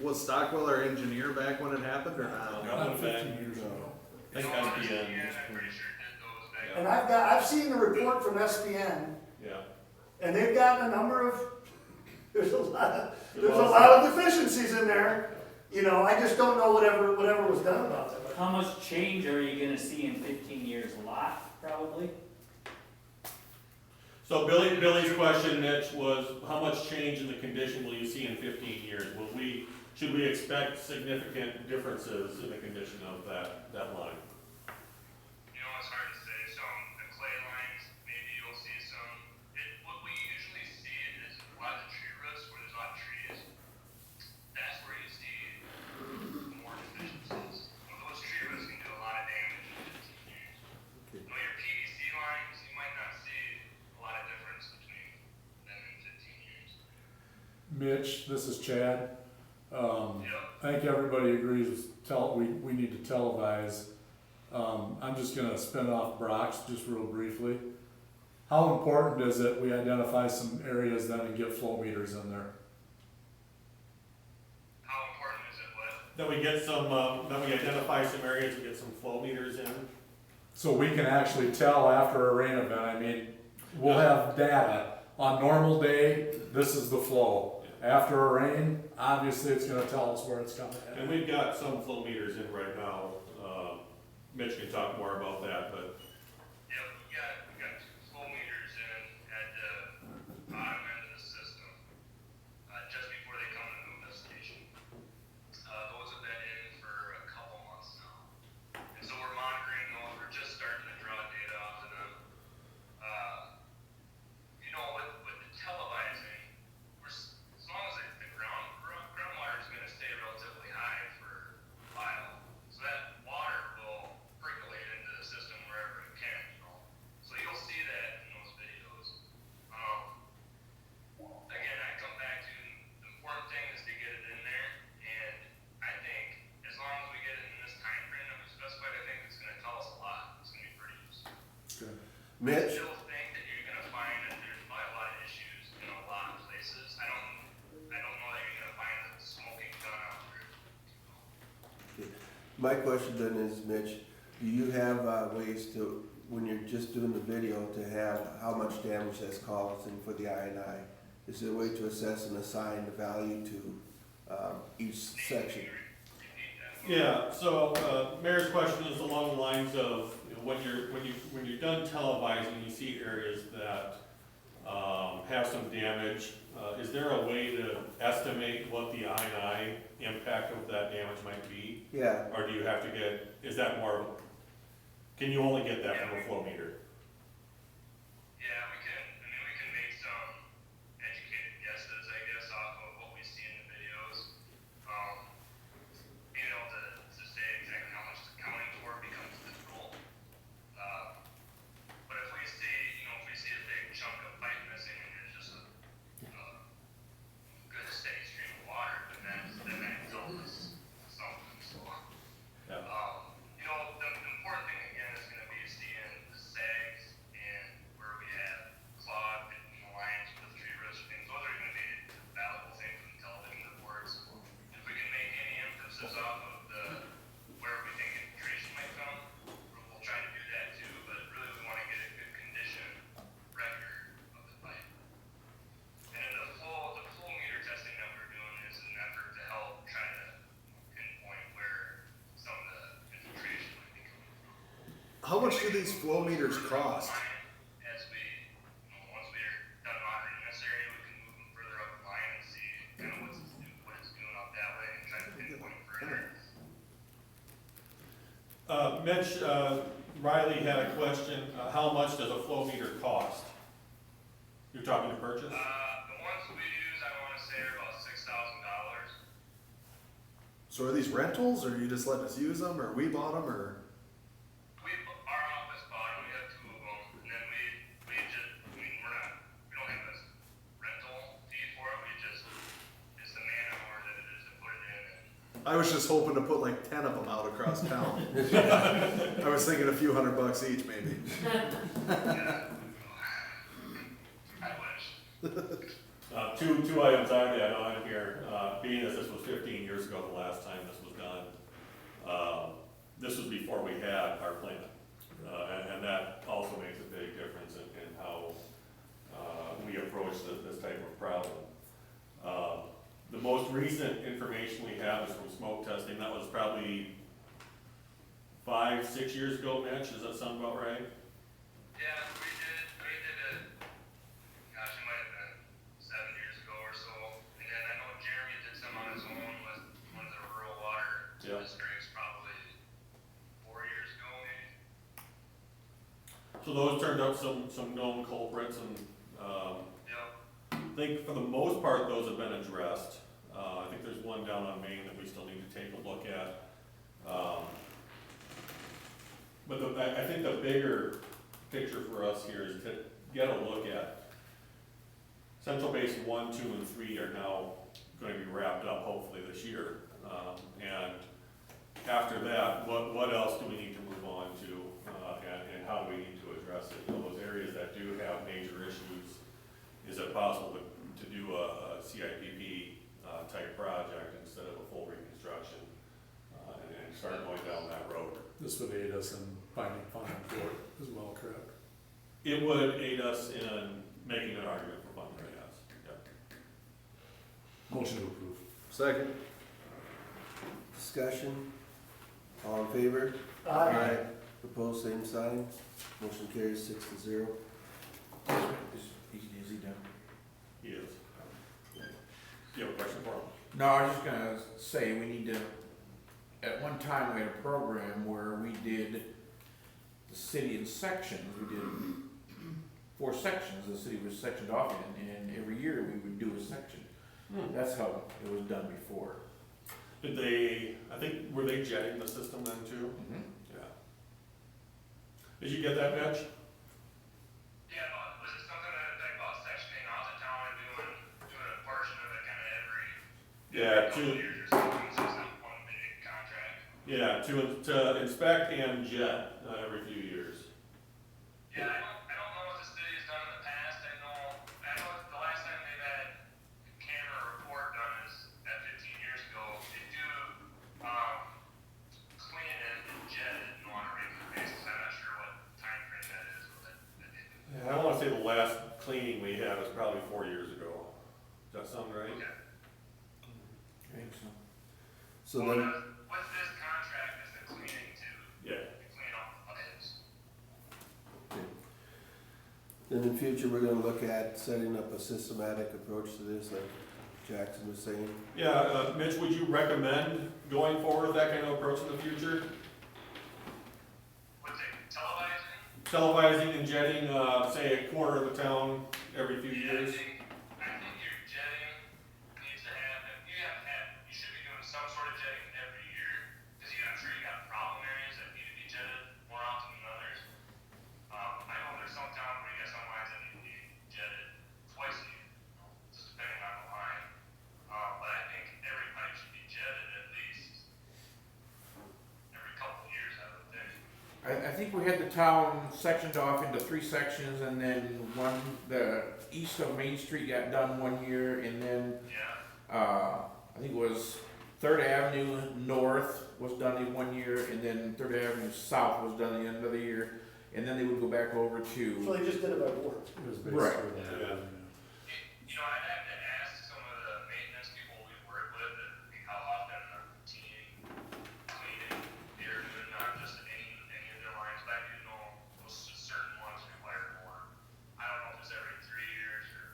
Speaker 1: was Stockwell our engineer back when it happened or not?
Speaker 2: Not
Speaker 10: 15 years ago.
Speaker 2: I think
Speaker 8: SPN,
Speaker 2: SPN.
Speaker 8: I'm pretty sure did those back
Speaker 2: Yeah.
Speaker 7: And I've seen the report from SPN,
Speaker 2: Yeah.
Speaker 7: and they've got a number of, there's a lot of deficiencies in there. You know, I just don't know whatever was done about them.
Speaker 5: How much change are you gonna see in 15 years? A lot, probably?
Speaker 2: So Billy's question, Mitch, was how much change in the condition will you see in 15 years? Should we expect significant differences in the condition of that line?
Speaker 8: You know, it's hard to say. The clay lines, maybe you'll see some. What we usually see is a lot of tree roots where there's a lot of trees. That's where you see more deficiencies. Those tree roots can do a lot of damage in 15 years. You know, your PVC lines, you might not see a lot of difference between them in 15 years.
Speaker 10: Mitch, this is Chad.
Speaker 8: Yep.
Speaker 10: I think everybody agrees, we need to televise. I'm just gonna spin off Brock's just real briefly. How important is it we identify some areas then and get flow meters in there?
Speaker 8: How important is it what?
Speaker 2: That we get some, that we identify some areas and get some flow meters in?
Speaker 10: So we can actually tell after a rain event, I mean, we'll have data. On normal day, this is the flow. After a rain, obviously it's gonna tell us where it's coming
Speaker 2: And
Speaker 10: in.
Speaker 2: we've got some flow meters in right now. Mitch can talk more about that, but
Speaker 8: Yep, we got 2 flow meters in at the bottom end of the system, just before they come to move the station. Those have been in for a couple months now. And so we're monitoring those, we're just starting to draw data off of them. You know, with the televising, as long as the groundwater is gonna stay relatively high for a while, so that water will percolate into the system wherever it
Speaker 6: My question then is, Mitch, do you have ways to, when you're just doing the video, to have how much damage that's causing for the INI? Is there a way to assess and assign the value to each section?
Speaker 2: Yeah, so, Mayor's question is along the lines of, you know, when you're done televising, you see areas that, have some damage, is there a way to estimate what the INI impact of that damage might be?
Speaker 6: Yeah,
Speaker 2: Or do you have to get, is that more, can you only get that from a flow meter?
Speaker 8: Yeah, we can make some educated guesses, I guess, off of what we see in the videos. Being able to say exactly how much it's accounting for becomes difficult. But if we see, if we see a big chunk of pipe missing and there's just a good steady stream of water, then that tells us something, so.
Speaker 2: Yeah.
Speaker 8: The important thing again is gonna be seeing the sags and where we have clogged lines with tree roots or things. Those are gonna be valuable things from television reports. If we can make any emphasis off of where we think infiltration might come, we'll try to do that too, but really we wanna get a good condition record of the pipe. And then the flow meter testing that we're doing is an effort to help try to pinpoint where some of the infiltration might be coming from.
Speaker 1: How much do these flow meters cost?
Speaker 8: As we, once we're done monitoring this area, we can move them further up the line and see kind of what it's doing up that way and try to pinpoint further.
Speaker 2: Mitch, Riley had a question, how much does a flow meter cost? You're talking to purchase?
Speaker 8: The ones we use, I wanna say are about $6,000.
Speaker 1: So are these rentals, or are you just letting us use them, or we bought them, or?
Speaker 8: Our office bought them, we have 2 of them, and then we just, we don't have a rental fee for it, it's the man hour that it is to put it in.
Speaker 1: I was just hoping to put like 10 of them out across town. I was thinking a few $100 each, maybe.
Speaker 8: Yeah. I wish.
Speaker 2: Two items I had on here, being that this was 15 years ago, the last time this was done. This was before we had our plan, and that also makes a big difference in how we approach this type of problem. The most recent information we have is from smoke testing. That was probably 5-6 years ago, Mitch. Does that sound about right?
Speaker 8: Yeah, we did it, gosh, it might have been 7 years ago or so. And then I know Jeremy did some on his own with one of the rural water
Speaker 2: Yeah.
Speaker 8: districts probably 4 years ago maybe.
Speaker 2: So those turned up some known culprits, and
Speaker 8: Yep.
Speaker 2: I think for the most part, those have been addressed. I think there's one down on Main that we still need to take a look at. But I think the bigger picture for us here is to get a look at Central Basin 1, 2, and 3 are now going to be wrapped up hopefully this year. And after that, what else do we need to move on to, and how do we need to address it? Those areas that do have major issues, is it possible to do a CIPP type project instead of a full reconstruction, and start going down that road?
Speaker 10: This would aid us in finding funding for it as well, correct?
Speaker 2: It would aid us in making an argument for funding, yes. Yep.
Speaker 10: Motion to approve.
Speaker 1: Second.
Speaker 6: discussion, all in favor?
Speaker 7: Aye.
Speaker 6: Opposed, same sign, motion carries 6-0.
Speaker 11: Is he done?
Speaker 2: He is. Do you have a question for him?
Speaker 11: No, I was just gonna say, we need to, at one time, we had a program where we did the city in sections, we did 4 sections, the city was sectioned off in, and every year we would do a section. That's how it was done before.
Speaker 2: Did they, I think, were they jetting the system then too?
Speaker 11: Mm-hmm.
Speaker 2: Yeah. Did you get that, Mitch?
Speaker 8: Yeah, was it something that like about sectioning off the town and doing a portion of it kind of every couple years or something, so it's not one big contract?
Speaker 2: Yeah, to inspect and jet every few years.
Speaker 8: Yeah, I don't know what the city's done in the past. I know the last time they've had a camera report done is at 15 years ago. They do clean
Speaker 2: cleaning we had was probably 4 years ago. Does that sound right?
Speaker 8: Okay.
Speaker 11: I think so.
Speaker 6: So
Speaker 8: Well,
Speaker 6: then,
Speaker 8: with this contract is the cleaning too,
Speaker 2: Yeah.
Speaker 8: you clean up the pipes.
Speaker 6: then in future, we're gonna look at setting up a systematic approach to this, like Jackson was saying.
Speaker 2: Yeah, Mitch, would you recommend going forward with that kind of approach in the future?
Speaker 8: What's it, televising?
Speaker 2: Televising and jetting, say a quarter of the town every few years?
Speaker 8: I think your jetting needs to happen, you should be doing some sort of jetting every year, cause I'm sure you got problem areas that need to be jetted more often than others. I know there's some towns where you got some lines that need to be jetted twice a year, just depending on the line. But I think every pipe should be jetted at least every couple of years, I would think.
Speaker 11: I think we had the town sectioned off into 3 sections, and then the east of Main Street got done one year, and then,
Speaker 8: Yeah,
Speaker 11: I think it was 3rd Avenue North was done in 1 year, and then 3rd Avenue South was done in another year, and then they would go back over
Speaker 7: So
Speaker 11: to,
Speaker 7: they just did it by board.
Speaker 10: It was
Speaker 11: Right.
Speaker 10: basically that,
Speaker 2: Yeah.
Speaker 8: you know, I'd have to ask some of the maintenance people we work with, how often they're routine cleaning they're doing, not just any of their lines, but I do know those certain ones require more. I don't know if it's every 3 years or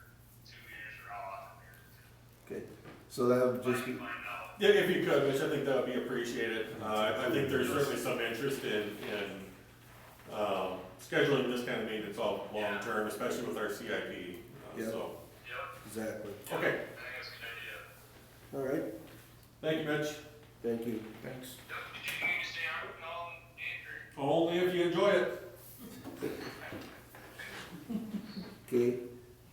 Speaker 8: 2 years or how often they're.
Speaker 6: Okay, so that would
Speaker 8: But I
Speaker 6: just
Speaker 8: can
Speaker 6: be,
Speaker 8: find out.
Speaker 2: Yeah, if you could, Mitch, I think that would be appreciated. I think there's certainly some interest in scheduling this kind of maintenance all long-term, especially with our CIP,
Speaker 6: Yeah.
Speaker 2: so.
Speaker 8: Yep,
Speaker 6: exactly.
Speaker 2: Okay,
Speaker 8: I think that's a good idea.
Speaker 6: All right,
Speaker 2: thank you, Mitch.
Speaker 6: thank you.
Speaker 11: thanks.
Speaker 8: Yep, did you need to stay on with Mel and Andrew?
Speaker 2: Only if you enjoy it.
Speaker 6: Okay,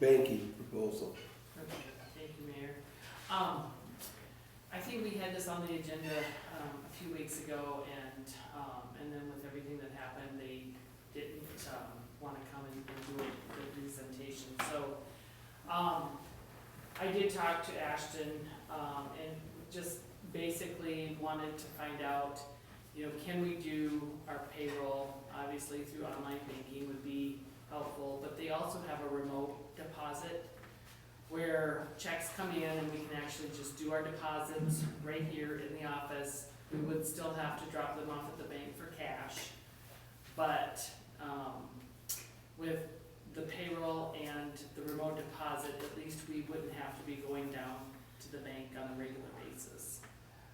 Speaker 6: banking proposal.
Speaker 3: Thank you, Mayor. I think we had this on the agenda, a few weeks ago, and then with everything that happened, they didn't, wanna come and do the presentation, so, I did talk to Ashton, and just basically wanted to find out, can we do our payroll, obviously through online banking would be helpful, but they also have a remote deposit where checks come in and we can actually just do our deposits right here in the office. We would still have to drop them off at the bank for cash, but, with the payroll and the remote deposit, at least we wouldn't have to be going down to the bank on a regular basis.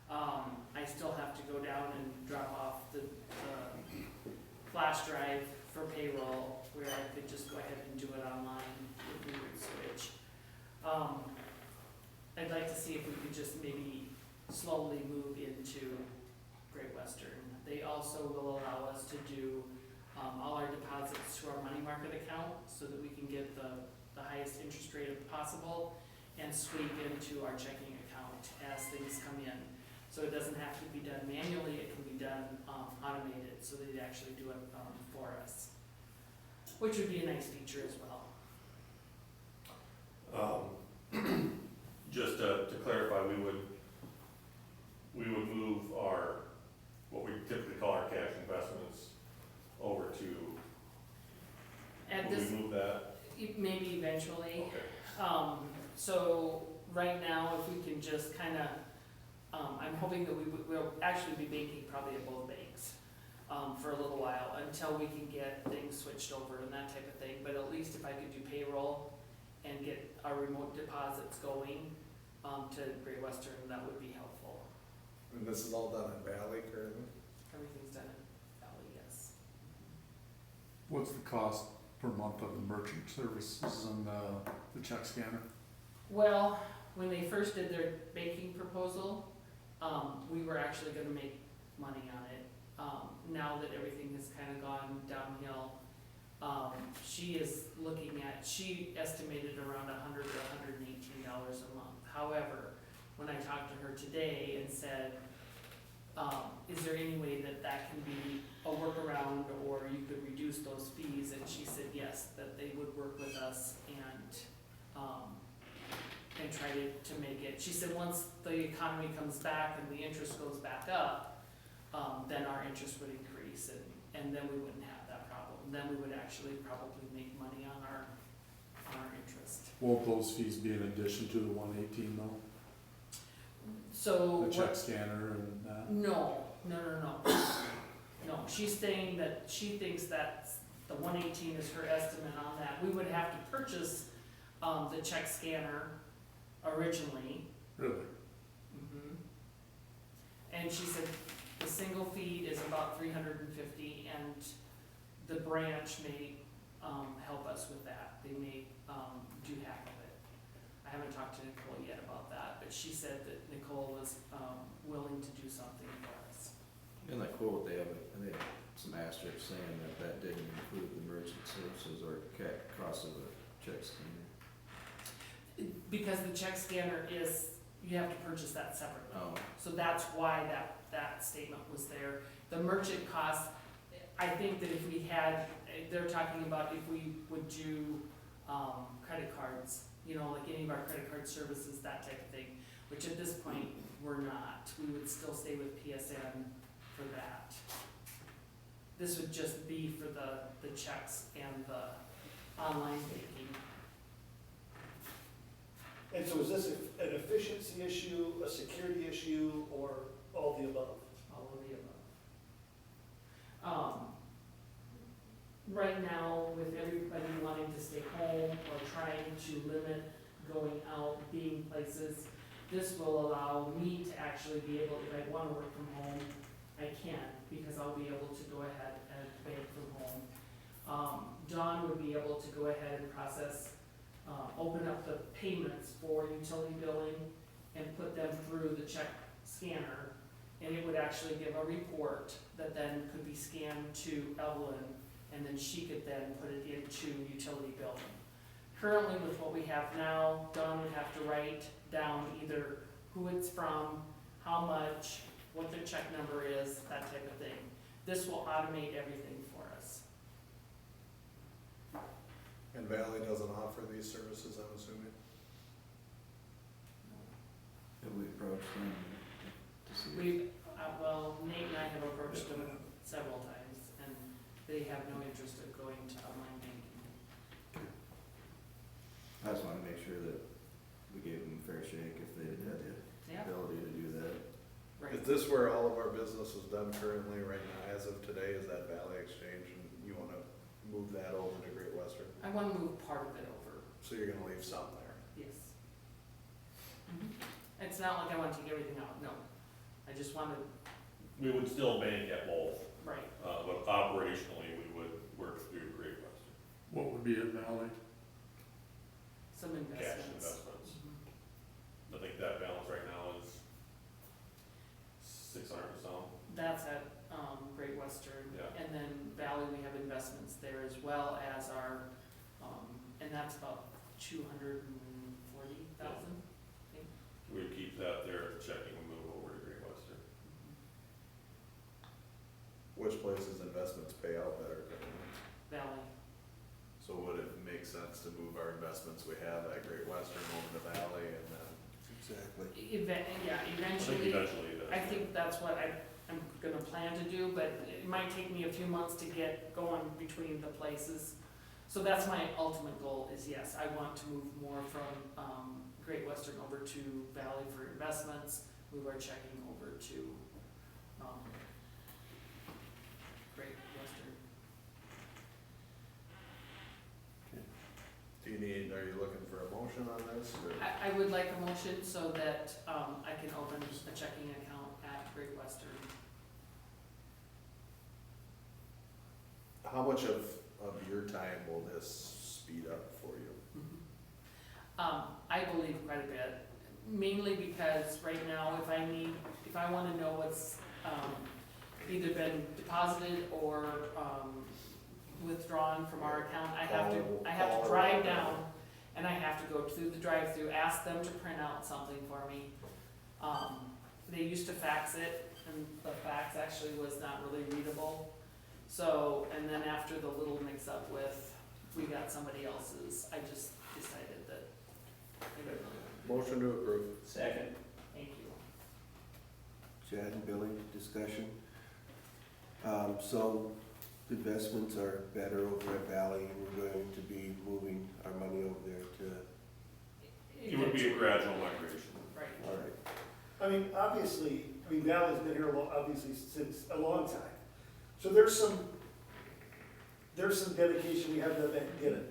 Speaker 3: I still have to go down and drop off the flash drive for payroll, where I could just go ahead and do it online if we would switch. I'd like to see if we could just maybe slowly move into Great Western. They also will allow us to do, all our deposits to our money market account, so that we can get the highest interest rate possible, and sweep into our checking account as things come in. So it doesn't have to be done manually, it can be done, automated, so they'd actually do it, for us, which would be a nice feature as well.
Speaker 2: Just to clarify, we would move what we typically call our cash investments over to,
Speaker 3: At
Speaker 2: will
Speaker 3: this,
Speaker 2: we move that?
Speaker 3: maybe eventually.
Speaker 2: Okay.
Speaker 3: So right now, if we can just kinda, I'm hoping that we'll actually be banking probably at both banks, for a little while, until we can get things switched over and that type of thing, but at least if I could do payroll and get our remote deposits going, to Great Western, that would be helpful.
Speaker 1: And this is all done in Valley currently?
Speaker 3: Everything's done in Valley, yes.
Speaker 10: What's the cost per month of the merchant services and the check scanner?
Speaker 3: Well, when they first did their banking proposal, we were actually gonna make money on it. Now that everything has kinda gone downhill, she estimated around $100 to $118 a month. However, when I talked to her today and said, is there any way that can be a workaround, or you could reduce those fees? And she said yes, that they would work with us and try to make it. She said once the economy comes back and the interest goes back up, then our interest would increase, and then we wouldn't have that problem. Then we would actually probably make money on our
Speaker 10: Won't those fees be in addition to the 118 though?
Speaker 3: So
Speaker 10: The check
Speaker 3: what,
Speaker 10: scanner and that?
Speaker 3: no. No, she's saying that she thinks that the 118 is her estimate on that. We would have to purchase, the check scanner originally.
Speaker 10: Really?
Speaker 3: Mhm. And she said the single feed is about 350, and the branch may, help us with that. They may, do half of it. I haven't talked to Nicole yet about that, but she said that Nicole was, willing to do something for us.
Speaker 9: In that quote, they have, I think, some asterisks saying that that didn't include the merchant services or cost of a check scanner.
Speaker 3: Because the check scanner is, you have to purchase that separately.
Speaker 9: Oh,
Speaker 3: So that's why that statement was there. The merchant cost, I think that if we had, they're talking about if we would do, credit cards, you know, like any of our credit card services, that type of thing, which at this point, we're not. We would still stay with PSN for that. This would just be for the checks and the online banking.
Speaker 4: And so is this an efficiency issue, a security issue, or all the above?
Speaker 3: All of the above. Right now, with everybody wanting to stay home or trying to limit going out, being places, this will allow me to actually be able, if I wanna work from home, I can, because I'll be able to go ahead and bank from home. Dawn would be able to go ahead and process, open up the payments for utility billing and put them through the check scanner, and it would actually give a report that then could be scanned to Evelyn, and then she could then put it into utility billing. Currently, with what we have now, Dawn would have to write down either who it's from, how much, what their check number is, that type of thing. This will automate everything for us.
Speaker 1: And Valley doesn't offer these services, I'm assuming?
Speaker 9: have we approached them to see?
Speaker 3: We, well, Nate and I have approached them several times, and they have no interest in going to online banking.
Speaker 9: I just wanna make sure that we gave them a fair shake if they had the
Speaker 3: Yeah,
Speaker 9: ability to do that.
Speaker 3: right.
Speaker 1: Is this where all of our business is done currently, right now, as of today, is that Valley Exchange, and you wanna move that over to Great Western?
Speaker 3: I wanna move part of it over,
Speaker 1: So you're gonna leave some there?
Speaker 3: yes. It's not like I want to take everything out, no. I just wanted,
Speaker 2: We would still bank at both,
Speaker 3: right,
Speaker 2: but operationally, we would work through Great Western.
Speaker 10: What would be at Valley?
Speaker 3: some
Speaker 2: Cash
Speaker 3: investments.
Speaker 2: investments.
Speaker 3: Mhm.
Speaker 2: I think that balance right now is 600 or some.
Speaker 3: That's at, Great Western.
Speaker 2: Yeah.
Speaker 3: And then Valley, we have investments there as well as our, and that's about 240,000.
Speaker 2: We would keep that there at the checking and move over to Great Western.
Speaker 1: Which places investments pay out better?
Speaker 3: Valley,
Speaker 1: So would it make sense to move our investments we have at Great Western over to Valley and then?
Speaker 6: Exactly.
Speaker 3: yeah,
Speaker 2: I think
Speaker 3: eventually,
Speaker 2: eventually that.
Speaker 3: I think that's what I'm gonna plan to do, but it might take me a few months to get going between the places. So that's my ultimate goal is, yes, I want to move more from, Great Western over to Valley for investments, move our checking over to, Great Western.
Speaker 1: Do you need, are you looking for a motion on this, or?
Speaker 3: I would like a motion so that, I can open a checking account at Great Western.
Speaker 1: How much of your time will this speed up for you?
Speaker 3: I believe quite a bit, mainly because right now, if I wanna know what's, either been deposited or, withdrawn from our account, I have to drive down, and I have to go through the drive-through, ask them to print out something for me. They used to fax it, and the fax actually was not really readable. So, and then after the little mix-up with, we got somebody else's, I just decided that.
Speaker 1: Motion to approve.
Speaker 5: Second.
Speaker 3: Thank you.
Speaker 6: Chad and Billy, discussion. So investments are better over at Valley, and we're going to be moving our money over there to
Speaker 2: be a gradual migration.
Speaker 3: Right.
Speaker 6: All right.
Speaker 7: I mean, obviously, Valley's been here obviously since a long time. So there's some dedication we have to get it.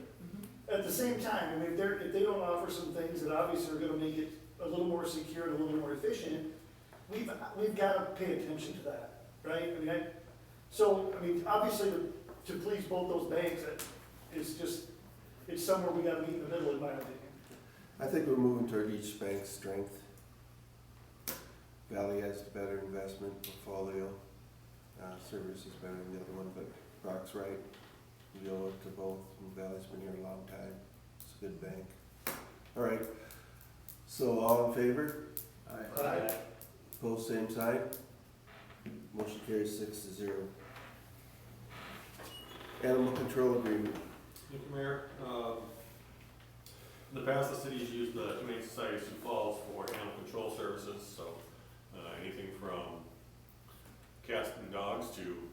Speaker 7: At the same time, I mean, if they don't offer some things that obviously are gonna make it a little more secure and a little more efficient, we've gotta pay attention to that, right? I mean, obviously, to please both those banks, it's somewhere we gotta meet in the middle, in my opinion.
Speaker 6: I think we're moving toward each bank's strength. Valley has the better investment portfolio, Service is better than the other one, but Brock's right. We owe it to both, and Valley's been here a long time, it's a good bank. All right, so all in favor?
Speaker 7: Aye.
Speaker 6: Opposed, same sign. Motion carries 6-0. Animal control agreement.
Speaker 2: Thank you, Mayor. In the past, the city's used the Humane Society of Sioux Falls for animal control services, so anything from cats and dogs to,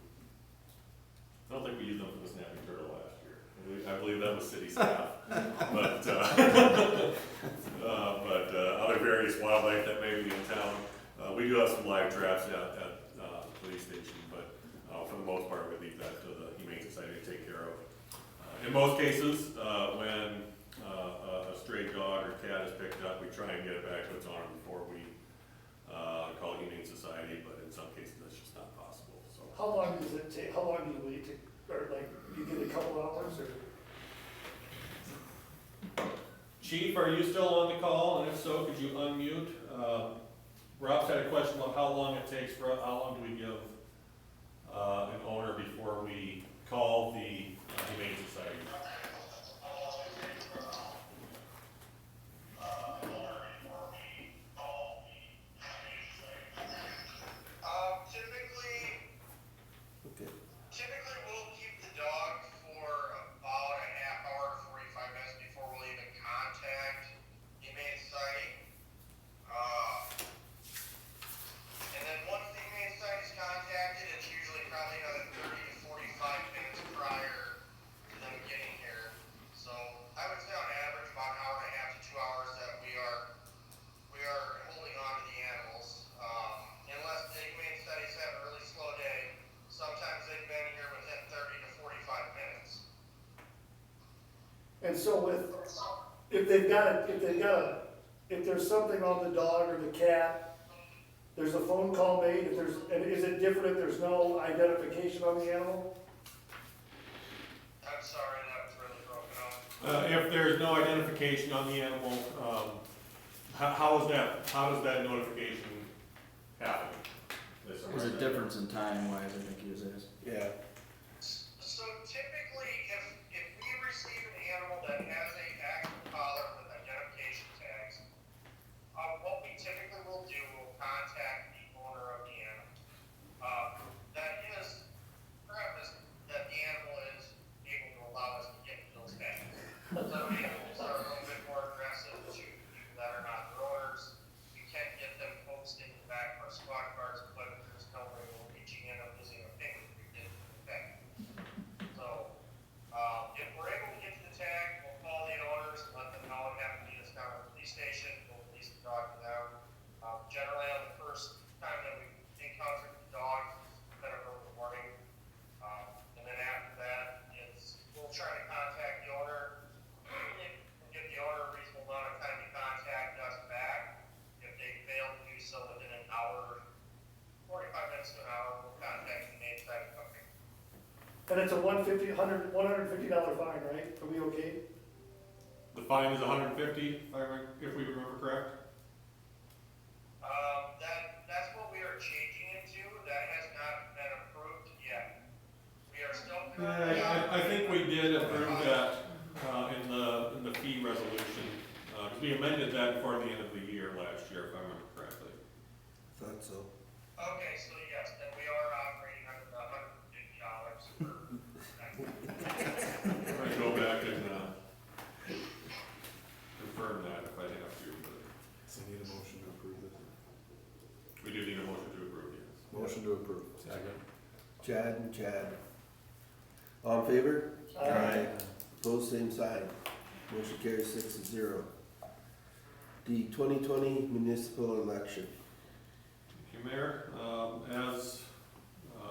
Speaker 2: I don't think we used them for the snapping turtle last year. I believe that was city staff. But other various wildlife that may be in town. We do have some live traps at the police station, but for the most part, we leave that to the Humane Society to take care of. In most cases, when a stray dog or cat is picked up, we try and get it back to its owner before we call the Humane Society, but in some cases, that's just not possible, so.
Speaker 7: How long does it take, how long do you wait to, or like, you get a couple hours, or?
Speaker 2: Chief, are you still on the call? And if so, could you unmute? Rob's had a question about how long it takes for, how long do we give an owner before we call the Humane Society?
Speaker 8: Typically, we'll keep the dog for about a half hour to 45 minutes before we'll even contact Humane Society. And then once the Humane Society is contacted, it's usually probably another 30 to 45 minutes prior to them getting here. So I would say on average about an hour and a half to 2 hours that we are holding on to the animals. Unless the Humane Society's have a really slow day, sometimes they've been here within 30 to 45 minutes.
Speaker 7: And so if there's something on the dog or the cat, there's a phone call made, and is it different if there's no identification on the animal?
Speaker 8: I'm sorry, that was really broken up.
Speaker 2: If there's no identification on the animal, how does that notification happen?
Speaker 9: There's a difference in time wise, I think he was asking.
Speaker 6: Yeah.
Speaker 8: So typically, if we receive an animal that has a active collar with identification tags, what we typically will do, we'll contact the owner of the animal. That is premise that the animal is able to allow us to get those tags. Some animals are a little bit more aggressive to people that are not their owners. We can't get them posted in the back of our squad cars, but there's no way we're reaching in and losing a finger if we get the tag. So, if we're able to get to the tag, we'll call the owners and let them know and have them meet us down at the police station. We'll release the dog to them. Generally, on the first time that we encounter the dog, it's kind of early morning. And then after that, we'll try to contact the owner and give the owner a reasonable amount of time to contact us back. If they fail to do so within an hour, 45 minutes to an hour, we'll contact the Humane Society company.
Speaker 7: And it's a $150 fine, right? Are we okay?
Speaker 2: The fine is $150, if we remember correct?
Speaker 8: That's what we are changing it to. That has not been approved yet. We are still.
Speaker 2: I think we did approve that in the fee resolution, because we amended that before the end of the year last year, if I remember correctly.
Speaker 6: Thought so.
Speaker 8: Okay, so yes, then we are operating under the $150 per.
Speaker 2: I'm gonna go back and confirm that if I have to, but
Speaker 1: So need a motion to approve this.
Speaker 2: we do need a motion to approve, yes.
Speaker 1: Motion to approve.
Speaker 10: Second.
Speaker 6: Chad and Chad. All in favor? Opposed, same sign. Motion carries 6-0. The 2020 municipal election.
Speaker 2: Thank you, Mayor. As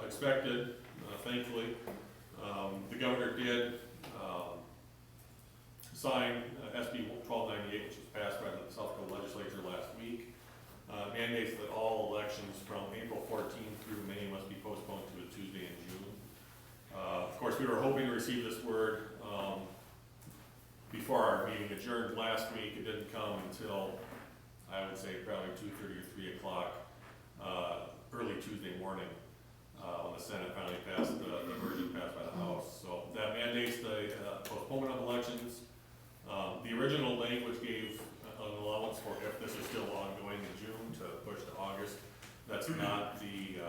Speaker 2: expected, thankfully, the governor did sign SB 1298, which was passed by the South Dakota legislature last week. Mandates that all elections from April 14th through May must be postponed to a Tuesday in June. Of course, we were hoping to receive this word before our meeting adjourned last week. It didn't come until, I would say, probably 2:30 or 3 o'clock early Tuesday morning when the Senate finally passed the version passed by the House. So that mandates the postponement of elections. The original language gave an allowance for if this is still ongoing in June to push to August. That's not the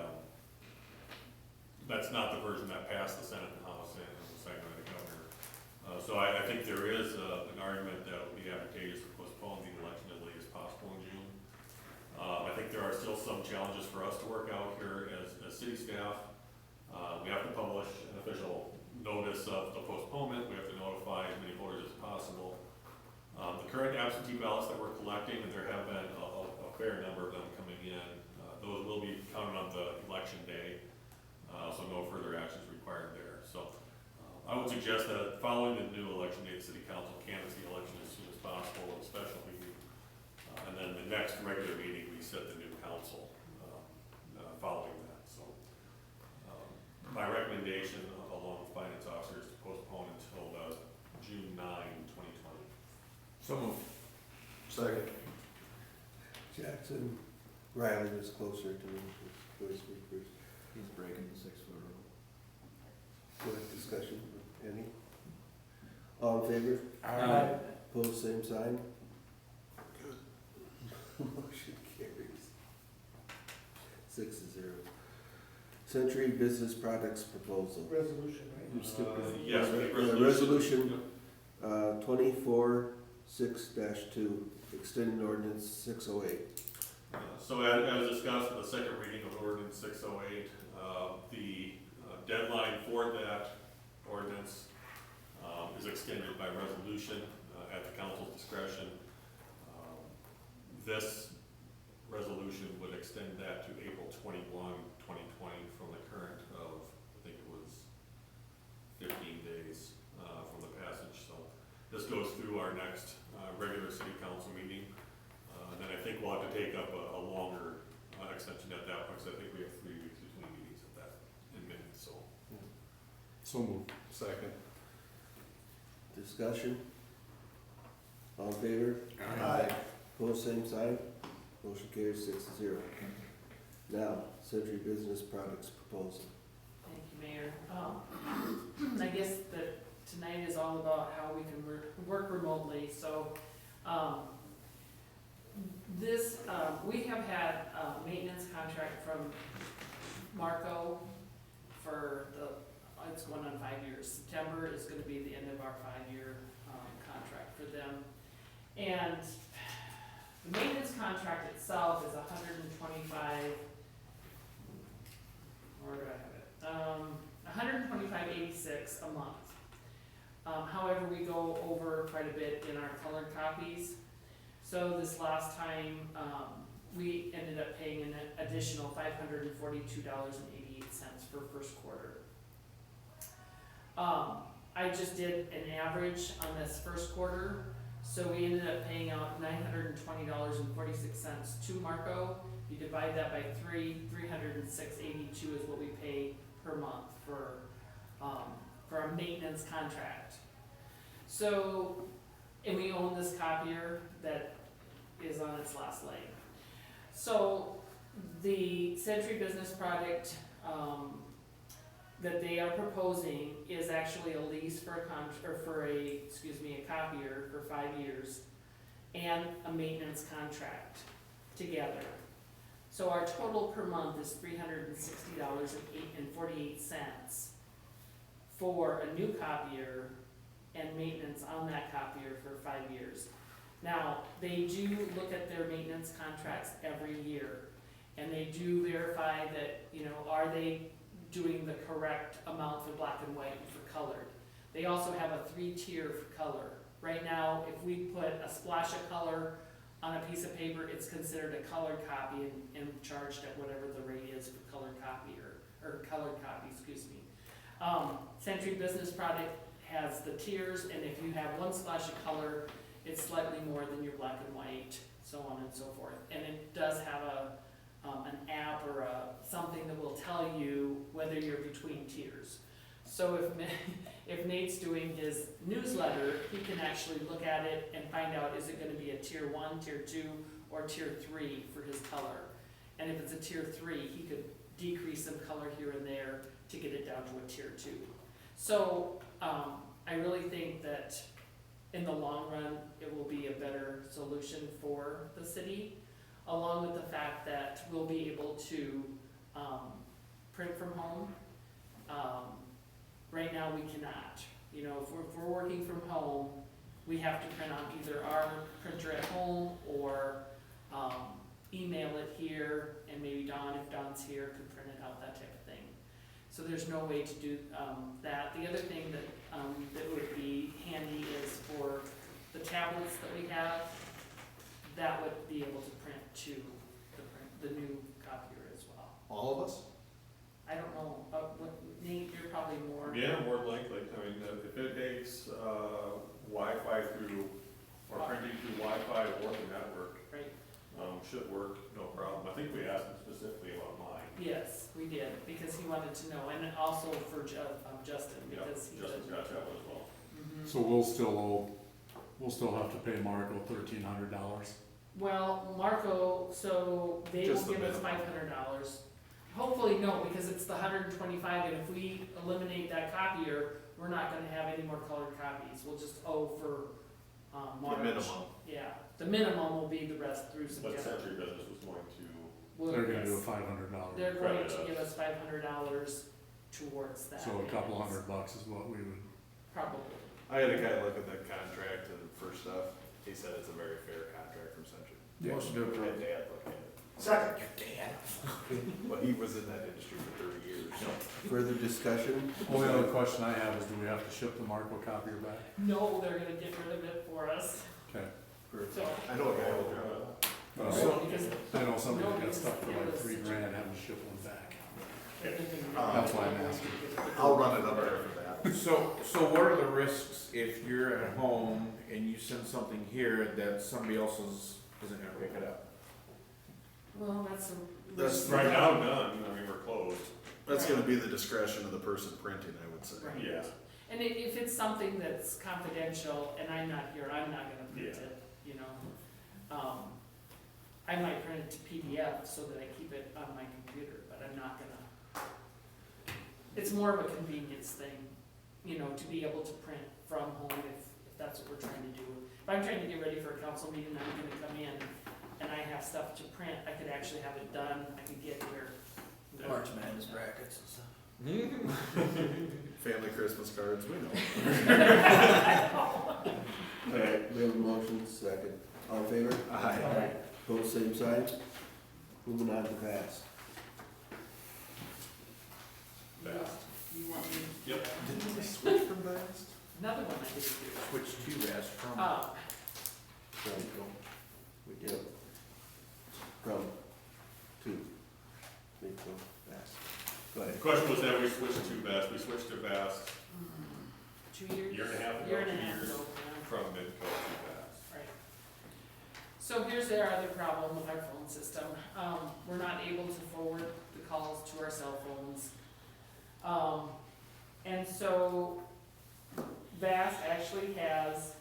Speaker 2: version that passed the Senate and House and was signed by the governor. So I think there is an argument that it would be advantageous to postpone the election as late as possible in June. I think there are still some challenges for us to work out here as city staff. We have to publish an official notice of the postponement. We have to notify as many voters as possible. The current absentee ballots that we're collecting, and there have been a fair number of them coming in, those will be counted on the election day, so no further action is required there. So I would suggest that following the new election date, City Council canvass the election as soon as possible with a special meeting. And then the next regular meeting, we set the new council following that. So my recommendation, along with finance officers, to postpone until June 9, 2020.
Speaker 11: So moved.
Speaker 1: Second.
Speaker 6: Jackson, Riley was closer to me, go speak first.
Speaker 9: He's breaking the 6-foot rule.
Speaker 6: Good discussion, any? All in favor?
Speaker 11: Aye.
Speaker 6: Opposed, same sign? Motion carries. 6-0. Century Business Products Proposal.
Speaker 7: Resolution, right?
Speaker 6: You skipped it.
Speaker 2: Yes,
Speaker 6: Resolution 24-6-2, extending ordinance 608.
Speaker 2: So as discussed in the second reading of ordinance 608, the deadline for that ordinance is extended by resolution at the council's discretion. This resolution would extend that to April 21, 2020 from the current of, I think it was 15 days from the passage. So this goes through our next regular city council meeting. And then I think we'll have to take up a longer extension at that point, because I think we have 3 weeks between meetings at that in minutes, so.
Speaker 10: So moved. Second.
Speaker 6: Discussion? All in favor?
Speaker 1: Aye.
Speaker 6: Opposed, same sign? Motion carries 6-0. Now, Century Business Products Proposal.
Speaker 3: Thank you, Mayor. I guess that tonight is all about how we can work remotely, so, we have had a maintenance contract from Marco for it's going on 5 years. September is gonna be the end of our 5-year, contract for them. And the maintenance contract itself is $125, where do I have it? $125.86 a month. However, we go over quite a bit in our colored copies. So this last time, we ended up paying an additional $542.88 for first quarter. I just did an average on this first quarter, so we ended up paying out $920.46 to Marco. You divide that by 306.82 is what we pay per month for a maintenance contract. So, and we own this copier that is on its last leg. So the Century Business Product that they are proposing is actually a lease for a copier for 5 years and a maintenance contract together. So our total per month is $360.48 for a new copier and maintenance on that copier for 5 years. Now, they do look at their maintenance contracts every year, and they do verify that, are they doing the correct amount for black and white and for colored. They also have a 3-tier for color. Right now, if we put a splash of color on a piece of paper, it's considered a colored copy and charged at whatever the rate is for colored copy or colored copy, excuse me. Century Business Product has the tiers, and if you have one splash of color, it's slightly more than your black and white, so on and so forth. And it does have an app or something that will tell you whether you're between tiers. So if Nate's doing his newsletter, he can actually look at it and find out, is it gonna be a tier 1, tier 2, or tier 3 for his color? And if it's a tier 3, he could decrease some color here and there to get it down to a tier 2. So I really think that in the long run, it will be a better solution for the city, along with the fact that we'll be able to print from home. Right now, we cannot. You know, if we're working from home, we have to print on either our printer at home or email it here, and maybe Dawn, if Dawn's here, could print it out, that type of thing. So there's no way to do that. The other thing that that would be handy is for the tablets that we have, that would be able to print to the new copier as well.
Speaker 1: All of us?
Speaker 3: I don't know, Nate, you're probably more.
Speaker 2: Yeah, more than likely. I mean, if it takes Wi-Fi through, or printing through Wi-Fi or the network,
Speaker 3: Right.
Speaker 2: should work, no problem. I think we asked him specifically about mine.
Speaker 3: Yes, we did, because he wanted to know, and also for Justin,
Speaker 2: Yeah,
Speaker 3: because he
Speaker 2: Justin's got that one as well.
Speaker 3: Mhm.
Speaker 10: So we'll still have to pay Marco $1,300.
Speaker 3: Well, Marco, so they will
Speaker 1: Just the
Speaker 3: give us
Speaker 1: minimum.
Speaker 3: $500. Hopefully, no, because it's the 125, and if we eliminate that copier, we're not gonna have any more colored copies. We'll just owe for,
Speaker 1: The
Speaker 3: March.
Speaker 1: minimum.
Speaker 3: Yeah, the minimum will be the rest through
Speaker 2: But
Speaker 3: September.
Speaker 2: Century Business was going to,
Speaker 3: We'll-
Speaker 10: They're gonna do a
Speaker 3: yes.
Speaker 10: $500.
Speaker 3: They're going
Speaker 2: credit
Speaker 3: to
Speaker 2: us.
Speaker 3: give us $500 towards that.
Speaker 10: So a couple $100 is what we would,
Speaker 3: Probably.
Speaker 1: I had a guy look at the contract and for stuff, he said it's a very fair contract from Century.
Speaker 11: Motion to
Speaker 1: My
Speaker 11: approve.
Speaker 1: dad looked at it.
Speaker 7: Second.
Speaker 1: Well, he was in that industry for 30 years.
Speaker 6: Further discussion?
Speaker 10: only other question I have is, do we have to ship the Marco copier back?
Speaker 3: No, they're gonna get rid of it for us,
Speaker 10: Okay.
Speaker 3: so.
Speaker 1: I know a guy who drove it.
Speaker 10: So,
Speaker 3: Because
Speaker 10: I know somebody that got
Speaker 3: nobody's-
Speaker 10: stuck for
Speaker 3: it
Speaker 10: like
Speaker 3: was
Speaker 10: $3
Speaker 3: such a-
Speaker 10: grand having to ship one back.
Speaker 3: That's
Speaker 10: why I'm asking.
Speaker 1: I'll run it up there for that.
Speaker 11: So what are the risks if you're at home and you send something here that somebody else isn't gonna pick it up?
Speaker 3: Well, that's a.
Speaker 1: That's
Speaker 2: right now, none. I mean, we're closed.
Speaker 1: That's gonna be the discretion of the person printing, I would say.
Speaker 3: Right.
Speaker 2: Yeah.
Speaker 3: And if it's something that's confidential and I'm not here, I'm not gonna print
Speaker 2: Yeah.
Speaker 3: it, you know? I might print it to PDF so that I keep it on my computer, but I'm not gonna. It's more of a convenience thing, you know, to be able to print from home if that's what we're trying to do. If I'm trying to get ready for a council meeting, I'm gonna come in and I have stuff to print, I could actually have it done, I could get here.
Speaker 9: March Madness brackets and stuff.
Speaker 1: Family Christmas cards, we know.
Speaker 6: Okay, we have a motion, second. All in favor?
Speaker 1: Aye.
Speaker 6: Both same sign. Moving on to Vast.
Speaker 2: Fast.
Speaker 3: You want me?
Speaker 2: Yep.
Speaker 1: Didn't we switch from Vast?
Speaker 3: Another one I didn't do.
Speaker 11: Switch to Vast from.
Speaker 6: We did. From two. Big go, Vast. Go
Speaker 2: The
Speaker 6: ahead.
Speaker 2: question was that we switched to Vast. We switched to Vast
Speaker 3: 2 years?
Speaker 2: Year and a half ago,
Speaker 3: Year and a
Speaker 2: 2
Speaker 3: half
Speaker 2: years.
Speaker 3: ago, yeah.
Speaker 2: from Midco to Vast.
Speaker 3: Right. So here's our other problem with our phone system. We're not able to forward the calls to our cell phones. And so VAST actually has,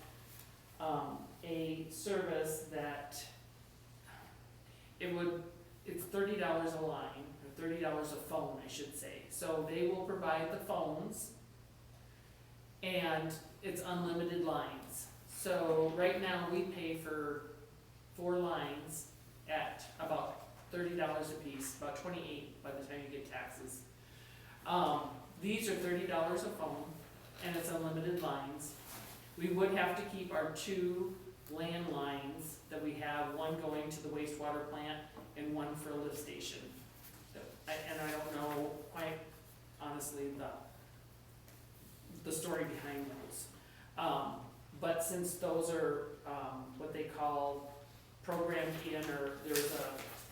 Speaker 3: a service that it's $30 a line, or $30 a phone, I should say. So they will provide the phones, and it's unlimited lines. So right now, we pay for 4 lines at about $30 a piece, about 28 by the time you get taxes. These are $30 a phone, and it's unlimited lines. We would have to keep our 2 landlines that we have, one going to the wastewater plant and one for a lift station. And I don't know quite honestly the story behind those. But since those are what they call programmed in, or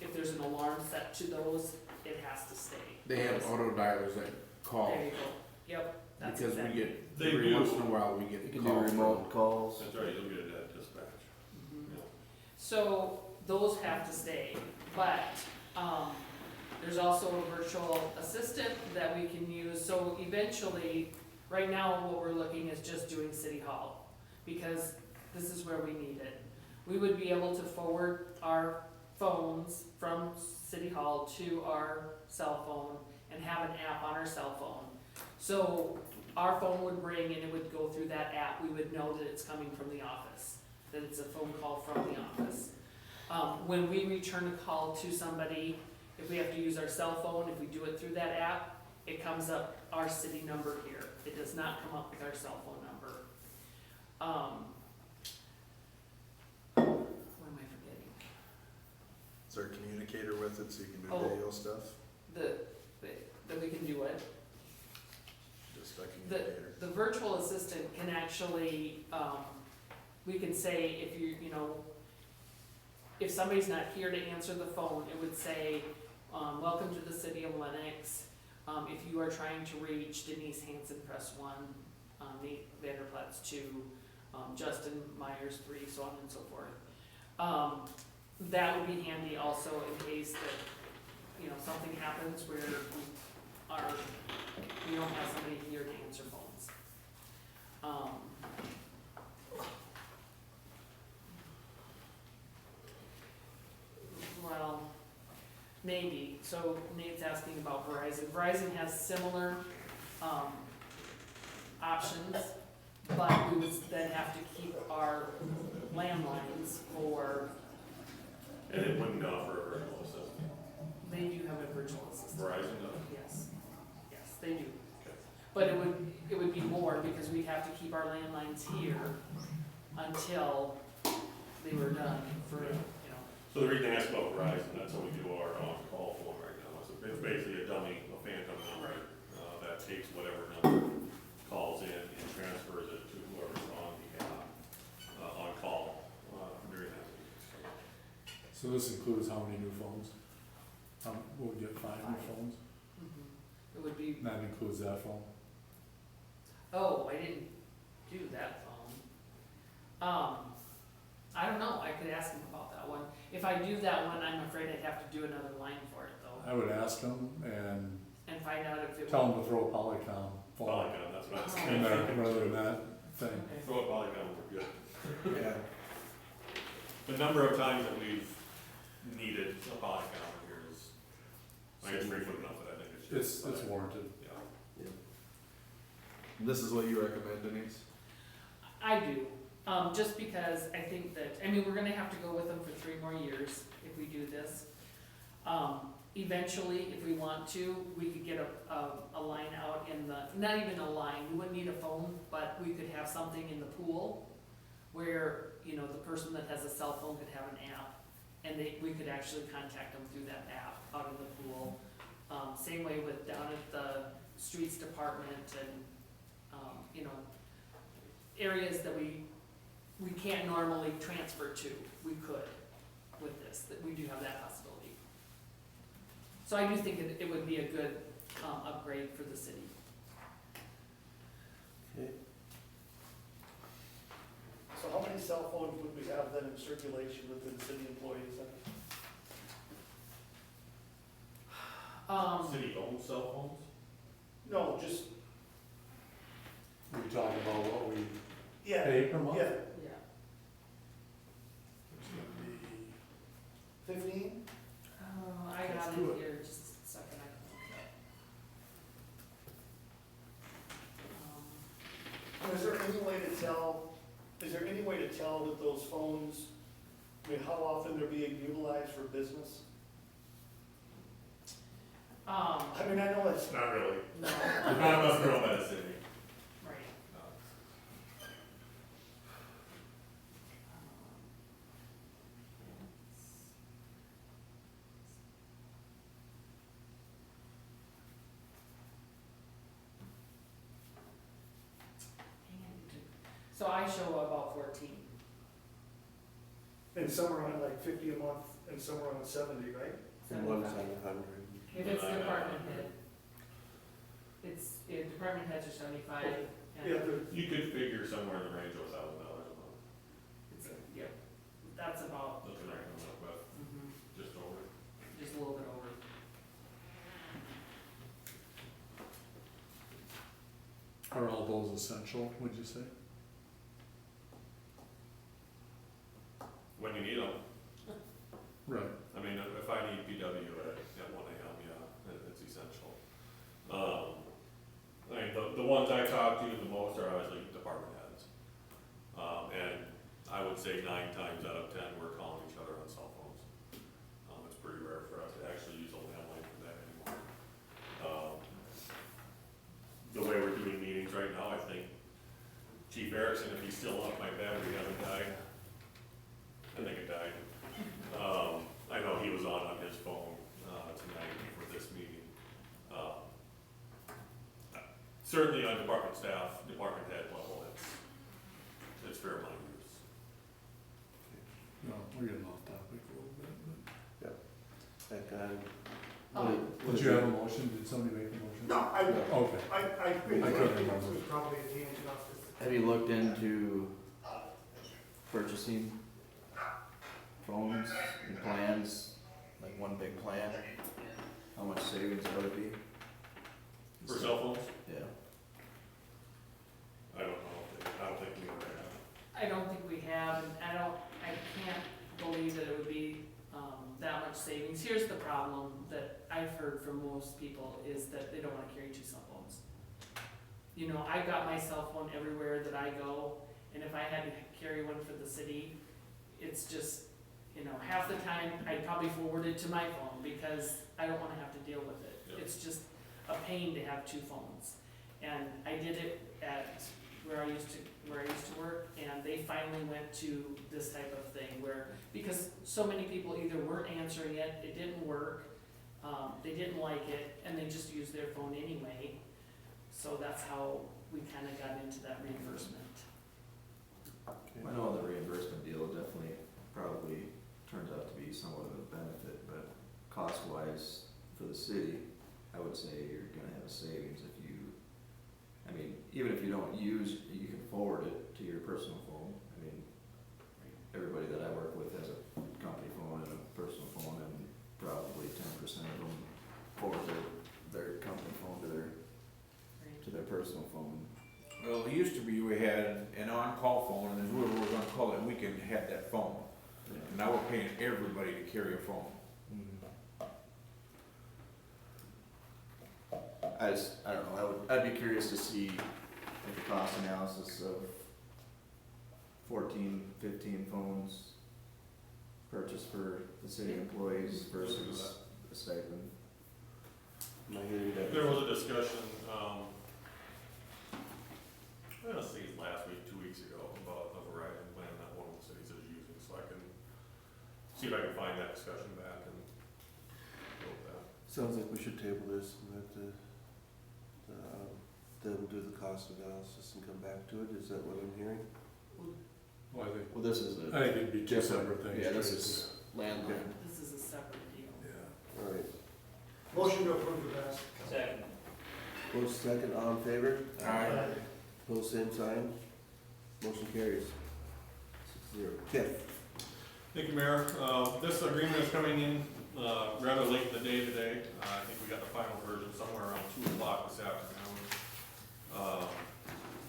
Speaker 3: if there's an alarm set to those, it has to stay.
Speaker 11: They have auto dialers that call,
Speaker 3: There you go, yep, that's
Speaker 11: because we
Speaker 3: exactly.
Speaker 11: get,
Speaker 2: They
Speaker 11: every
Speaker 2: do.
Speaker 11: once in a while, we
Speaker 6: You
Speaker 11: get
Speaker 6: can do
Speaker 11: calls
Speaker 6: remote calls.
Speaker 2: That's right, you'll get it at dispatch.
Speaker 3: Mhm.
Speaker 2: Yeah.
Speaker 3: So those have to stay, but, there's also a virtual assistant that we can use, so eventually, right now, what we're looking is just doing City Hall, because this is where we need it. We would be able to forward our phones from City Hall to our cell phone and have an app on our cell phone. So our phone would ring and it would go through that app, we would know that it's coming from the office, that it's a phone call from the office. When we return a call to somebody, if we have to use our cell phone, if we do it through that app, it comes up our city number here. It does not come up with our cell phone number. What am I forgetting?
Speaker 1: Is there a communicator with it so you can do
Speaker 3: Oh.
Speaker 1: video stuff?
Speaker 3: That we can do it.
Speaker 1: Just a communicator.
Speaker 3: The virtual assistant can actually, we can say if if somebody's not here to answer the phone, it would say, welcome to the city of Lennox. If you are trying to reach Denise Hansen, press 1, Nate Vanderplatz 2, Justin Myers 3, so on and so forth. That would be handy also in case that, something happens where we don't have somebody here to answer phones. Well, maybe, so Nate's asking about Verizon. Verizon has similar, options, but we would then have to keep our landlines for,
Speaker 2: And it wouldn't offer a virtual assistant.
Speaker 3: they do have a virtual assistant.
Speaker 2: Verizon does.
Speaker 3: Yes, they do. But it would be more because we'd have to keep our landlines here until they were done for.
Speaker 2: So the reason I asked about Verizon, that's how we do our on-call phone right now. It's basically a dummy, a phantom number, that takes whatever number calls in and transfers it to whoever's on the, on call, during that week.
Speaker 10: So this includes how many new phones? We'll get 5 new phones,
Speaker 3: It would be,
Speaker 10: and that includes that phone.
Speaker 3: oh, I didn't do that phone. I don't know, I could ask him about that one. If I do that one, I'm afraid I'd have to do another line for it though,
Speaker 10: I would ask them and
Speaker 3: and find out if it.
Speaker 10: tell them to throw a Polycom phone
Speaker 2: Polycom, that's what I was
Speaker 10: in there
Speaker 2: thinking.
Speaker 10: rather than that thing.
Speaker 3: Okay.
Speaker 2: Throw a Polycom would be good.
Speaker 6: Yeah.
Speaker 2: The number of times that we've needed a Polycom here is, I guess, frequent enough that I think it should.
Speaker 10: It's warranted.
Speaker 2: Yeah.
Speaker 1: This is what you recommend, Denise?
Speaker 3: I do, just because I think that, we're gonna have to go with them for 3 more years if we do this. Eventually, if we want to, we could get a line out in the, not even a line, we wouldn't need a phone, but we could have something in the pool where, the person that has a cell phone could have an app, and we could actually contact them through that app out in the pool. Same way with down at the streets department and, areas that we can't normally transfer to, we could with this, that we do have that possibility. So I do think it would be a good, upgrade for the city.
Speaker 6: Okay.
Speaker 12: So how many cell phones would we have then in circulation within city employees then?
Speaker 2: City-owned cell phones?
Speaker 12: No, just,
Speaker 10: We talking about what we
Speaker 12: yeah,
Speaker 10: pay per month?
Speaker 12: yeah,
Speaker 3: Yeah.
Speaker 10: It's gonna be
Speaker 12: 15?
Speaker 3: I got
Speaker 10: Let's do
Speaker 3: it
Speaker 10: it.
Speaker 3: here, just a second, I can look it up.
Speaker 12: Is there any way to tell that those phones, how often they're being utilized for business? I know it's,
Speaker 2: Not really.
Speaker 3: No,
Speaker 2: Not unless they're owned by the city.
Speaker 3: right. So I show about 14.
Speaker 12: And some are on like 50 a month, and some are on 70, right?
Speaker 6: And one's on
Speaker 3: 75.
Speaker 6: 100.
Speaker 3: If it's department head, if department heads are 75, and
Speaker 12: Yeah, they're-
Speaker 2: You could figure somewhere in the range of $1,000 a month.
Speaker 3: it's, yep, that's about
Speaker 2: That's what I
Speaker 3: correct.
Speaker 2: come up with,
Speaker 3: Mhm.
Speaker 2: just over.
Speaker 3: Just a little bit over.
Speaker 10: Are all those essential, would you say?
Speaker 2: When you need them.
Speaker 10: Right.
Speaker 2: I mean, if I need PW at 1 AM, yeah, it's essential. I mean, the ones I talk to the most are obviously department heads. And I would say 9 times out of 10, we're calling each other on cell phones. It's pretty rare for us to actually use a landline for that anymore. The way we're doing meetings right now, I think Chief Erickson, if he's still up, my battery hasn't died. I think it died. I know he was on his phone, tonight for this meeting. Certainly on department staff, department head level, it's fair amount of use.
Speaker 10: No, we're getting off topic a little bit,
Speaker 6: Back on.
Speaker 10: but. Did you have a motion? Did somebody make a motion?
Speaker 7: No,
Speaker 10: Okay.
Speaker 7: I think
Speaker 10: I
Speaker 7: it
Speaker 10: couldn't remember.
Speaker 7: was probably a tangent off this.
Speaker 9: Have you looked into purchasing phones and plans, like one big plan? How much savings that would be?
Speaker 2: For cell phones,
Speaker 9: Yeah.
Speaker 2: I don't know, I don't think we ever have.
Speaker 3: I don't think we have, and I can't believe that it would be, that much savings. Here's the problem that I've heard from most people is that they don't wanna carry 2 cell phones. You know, I've got my cell phone everywhere that I go, and if I had to carry one for the city, it's just, you know, half the time I'd probably forward it to my phone because I don't wanna have to deal with it.
Speaker 2: Yep.
Speaker 3: It's just a pain to have 2 phones. And I did it at where I used to work, and they finally went to this type of thing where, because so many people either weren't answering it, it didn't work, they didn't like it, and they just used their phone anyway. So that's how we kinda got into that reimbursement.
Speaker 9: I know the reimbursement deal definitely probably turns out to be somewhat of a benefit, but cost-wise for the city, I would say you're gonna have a savings if you, I mean, even if you don't use, you can forward it to your personal phone. I mean, everybody that I work with has a company phone and a personal phone, and probably 10% of them forward their company phone to their personal phone.
Speaker 11: Well, it used to be we had an on-call phone, and then whoever was on call that weekend had that phone. And now we're paying everybody to carry a phone.
Speaker 9: I don't know, I'd be curious to see like the cost analysis of 14, 15 phones purchased for the city employees versus a stipend.
Speaker 6: Am I hearing that?
Speaker 2: There was a discussion, let's see, last week, 2 weeks ago, about a Verizon plan that one of the cities is using, so I can see if I can find that discussion back and go with that.
Speaker 6: Sounds like we should table this and let them do the cost analysis and come back to it. Is that what I'm hearing?
Speaker 10: Well,
Speaker 9: Well, this is
Speaker 10: I think it'd be 2 separate things.
Speaker 9: Yeah, this
Speaker 10: Tracy.
Speaker 9: is landline.
Speaker 3: This is a separate deal.
Speaker 10: Yeah.
Speaker 6: All right.
Speaker 7: Motion to approve the best.
Speaker 5: Second.
Speaker 6: Close second, all in favor?
Speaker 11: Aye.
Speaker 6: Pose same sign. Motion carries. 6-0. Tiff.
Speaker 2: Thank you, Mayor. This agreement is coming in rather late in the day today. I think we got the final version somewhere around 2 o'clock this afternoon.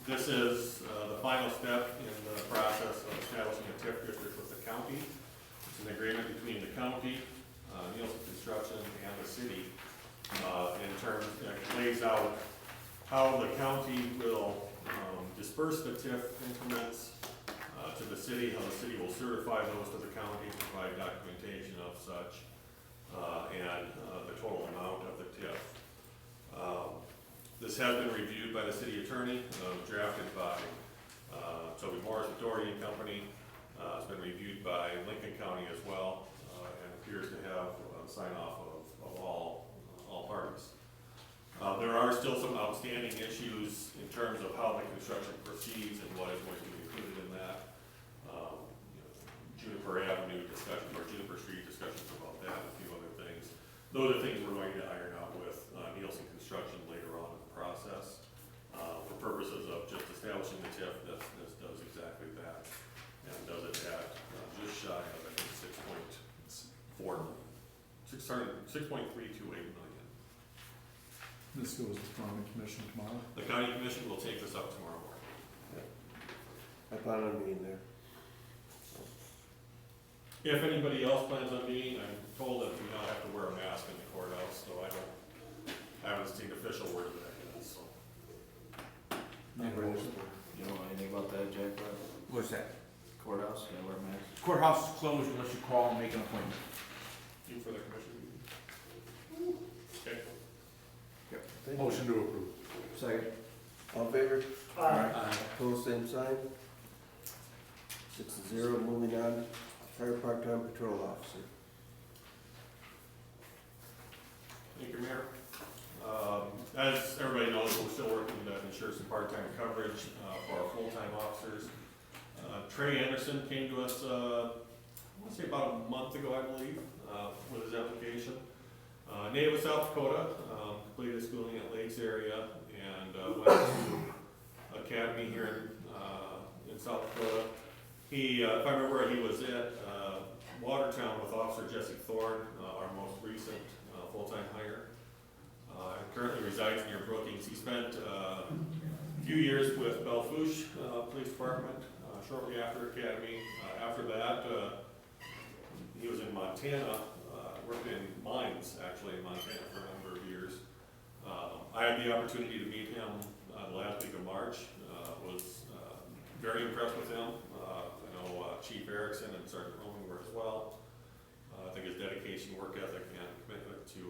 Speaker 2: This is the final step in the process of establishing a TIF district with the county. It's an agreement between the county, Nielsen Construction, and the city in terms, it lays out how the county will disperse the TIF increments to the city, how the city will certify those to the county, provide documentation of such, and the total amount of the TIF. This has been reviewed by the city attorney, drafted by Toby Morris, Doherty and Company. It's been reviewed by Lincoln County as well, and appears to have sign off of all parties. There are still some outstanding issues in terms of how the construction proceeds and what is going to be included in that. Juniper Avenue those are things we're going to iron out with Nielsen Construction later on in the process. For purposes of just establishing the TIF, this does exactly that, and does it at just shy of, I think, 6.328 million.
Speaker 10: This goes to county commission tomorrow.
Speaker 2: The county commission will take this up tomorrow morning.
Speaker 6: I plan on being there.
Speaker 2: If anybody else plans on being, I'm told that we now have to wear a mask in the courthouse, so I haven't seen official word of that yet, so.
Speaker 9: You know anything about that, Jack?
Speaker 11: What's that?
Speaker 9: Courthouse, yeah, wear masks.
Speaker 11: Courthouse is closed unless you call and make an appointment.
Speaker 2: You for the commission meeting? Okay.
Speaker 6: Thank you.
Speaker 10: Motion to approve.
Speaker 9: Second.
Speaker 6: All in favor?
Speaker 10: Aye.
Speaker 6: Opposed, same sign. 6-0, moving on. Fire part-time patrol officer.
Speaker 2: Thank you, Mayor. As everybody knows, we're still working to ensure some part-time coverage for our full-time officers. Trey Anderson came to us, I want to say about a month ago, I believe, with his application. Native of South Dakota, completed his schooling at Lakes area, and went to academy here in South Dakota. He, if I remember right, he was at Watertown with Officer Jesse Thorne, our most recent full-time hire. Currently resides near Brookings. He spent a few years with Belfouche Police Department shortly after academy. After that, he was in Montana, worked in mines actually in Montana for a number of years. I had the opportunity to meet him the last week of March. Was very impressed with him. I know Chief Erickson and Sergeant Roman were as well. I think his dedication, work ethic, and commitment to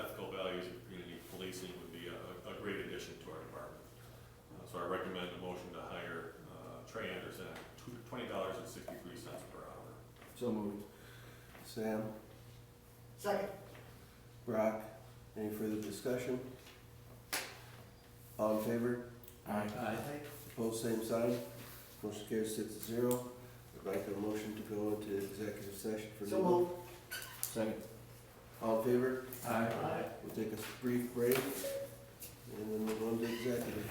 Speaker 2: ethical values and community policing would be a great addition to our department. So I recommend a motion to hire Trey Anderson at $20.63 per hour.
Speaker 9: So moved.
Speaker 6: Sam,
Speaker 7: Second.
Speaker 6: Brock, any further discussion? All in favor?
Speaker 11: Aye.
Speaker 6: Opposed, same sign. Motion carries 6-0. I'd like a motion to go into executive session for
Speaker 7: So
Speaker 6: legal.
Speaker 7: moved.
Speaker 9: Second.
Speaker 6: All in favor?
Speaker 11: Aye.
Speaker 6: We'll take a brief break, and then we'll go into executive.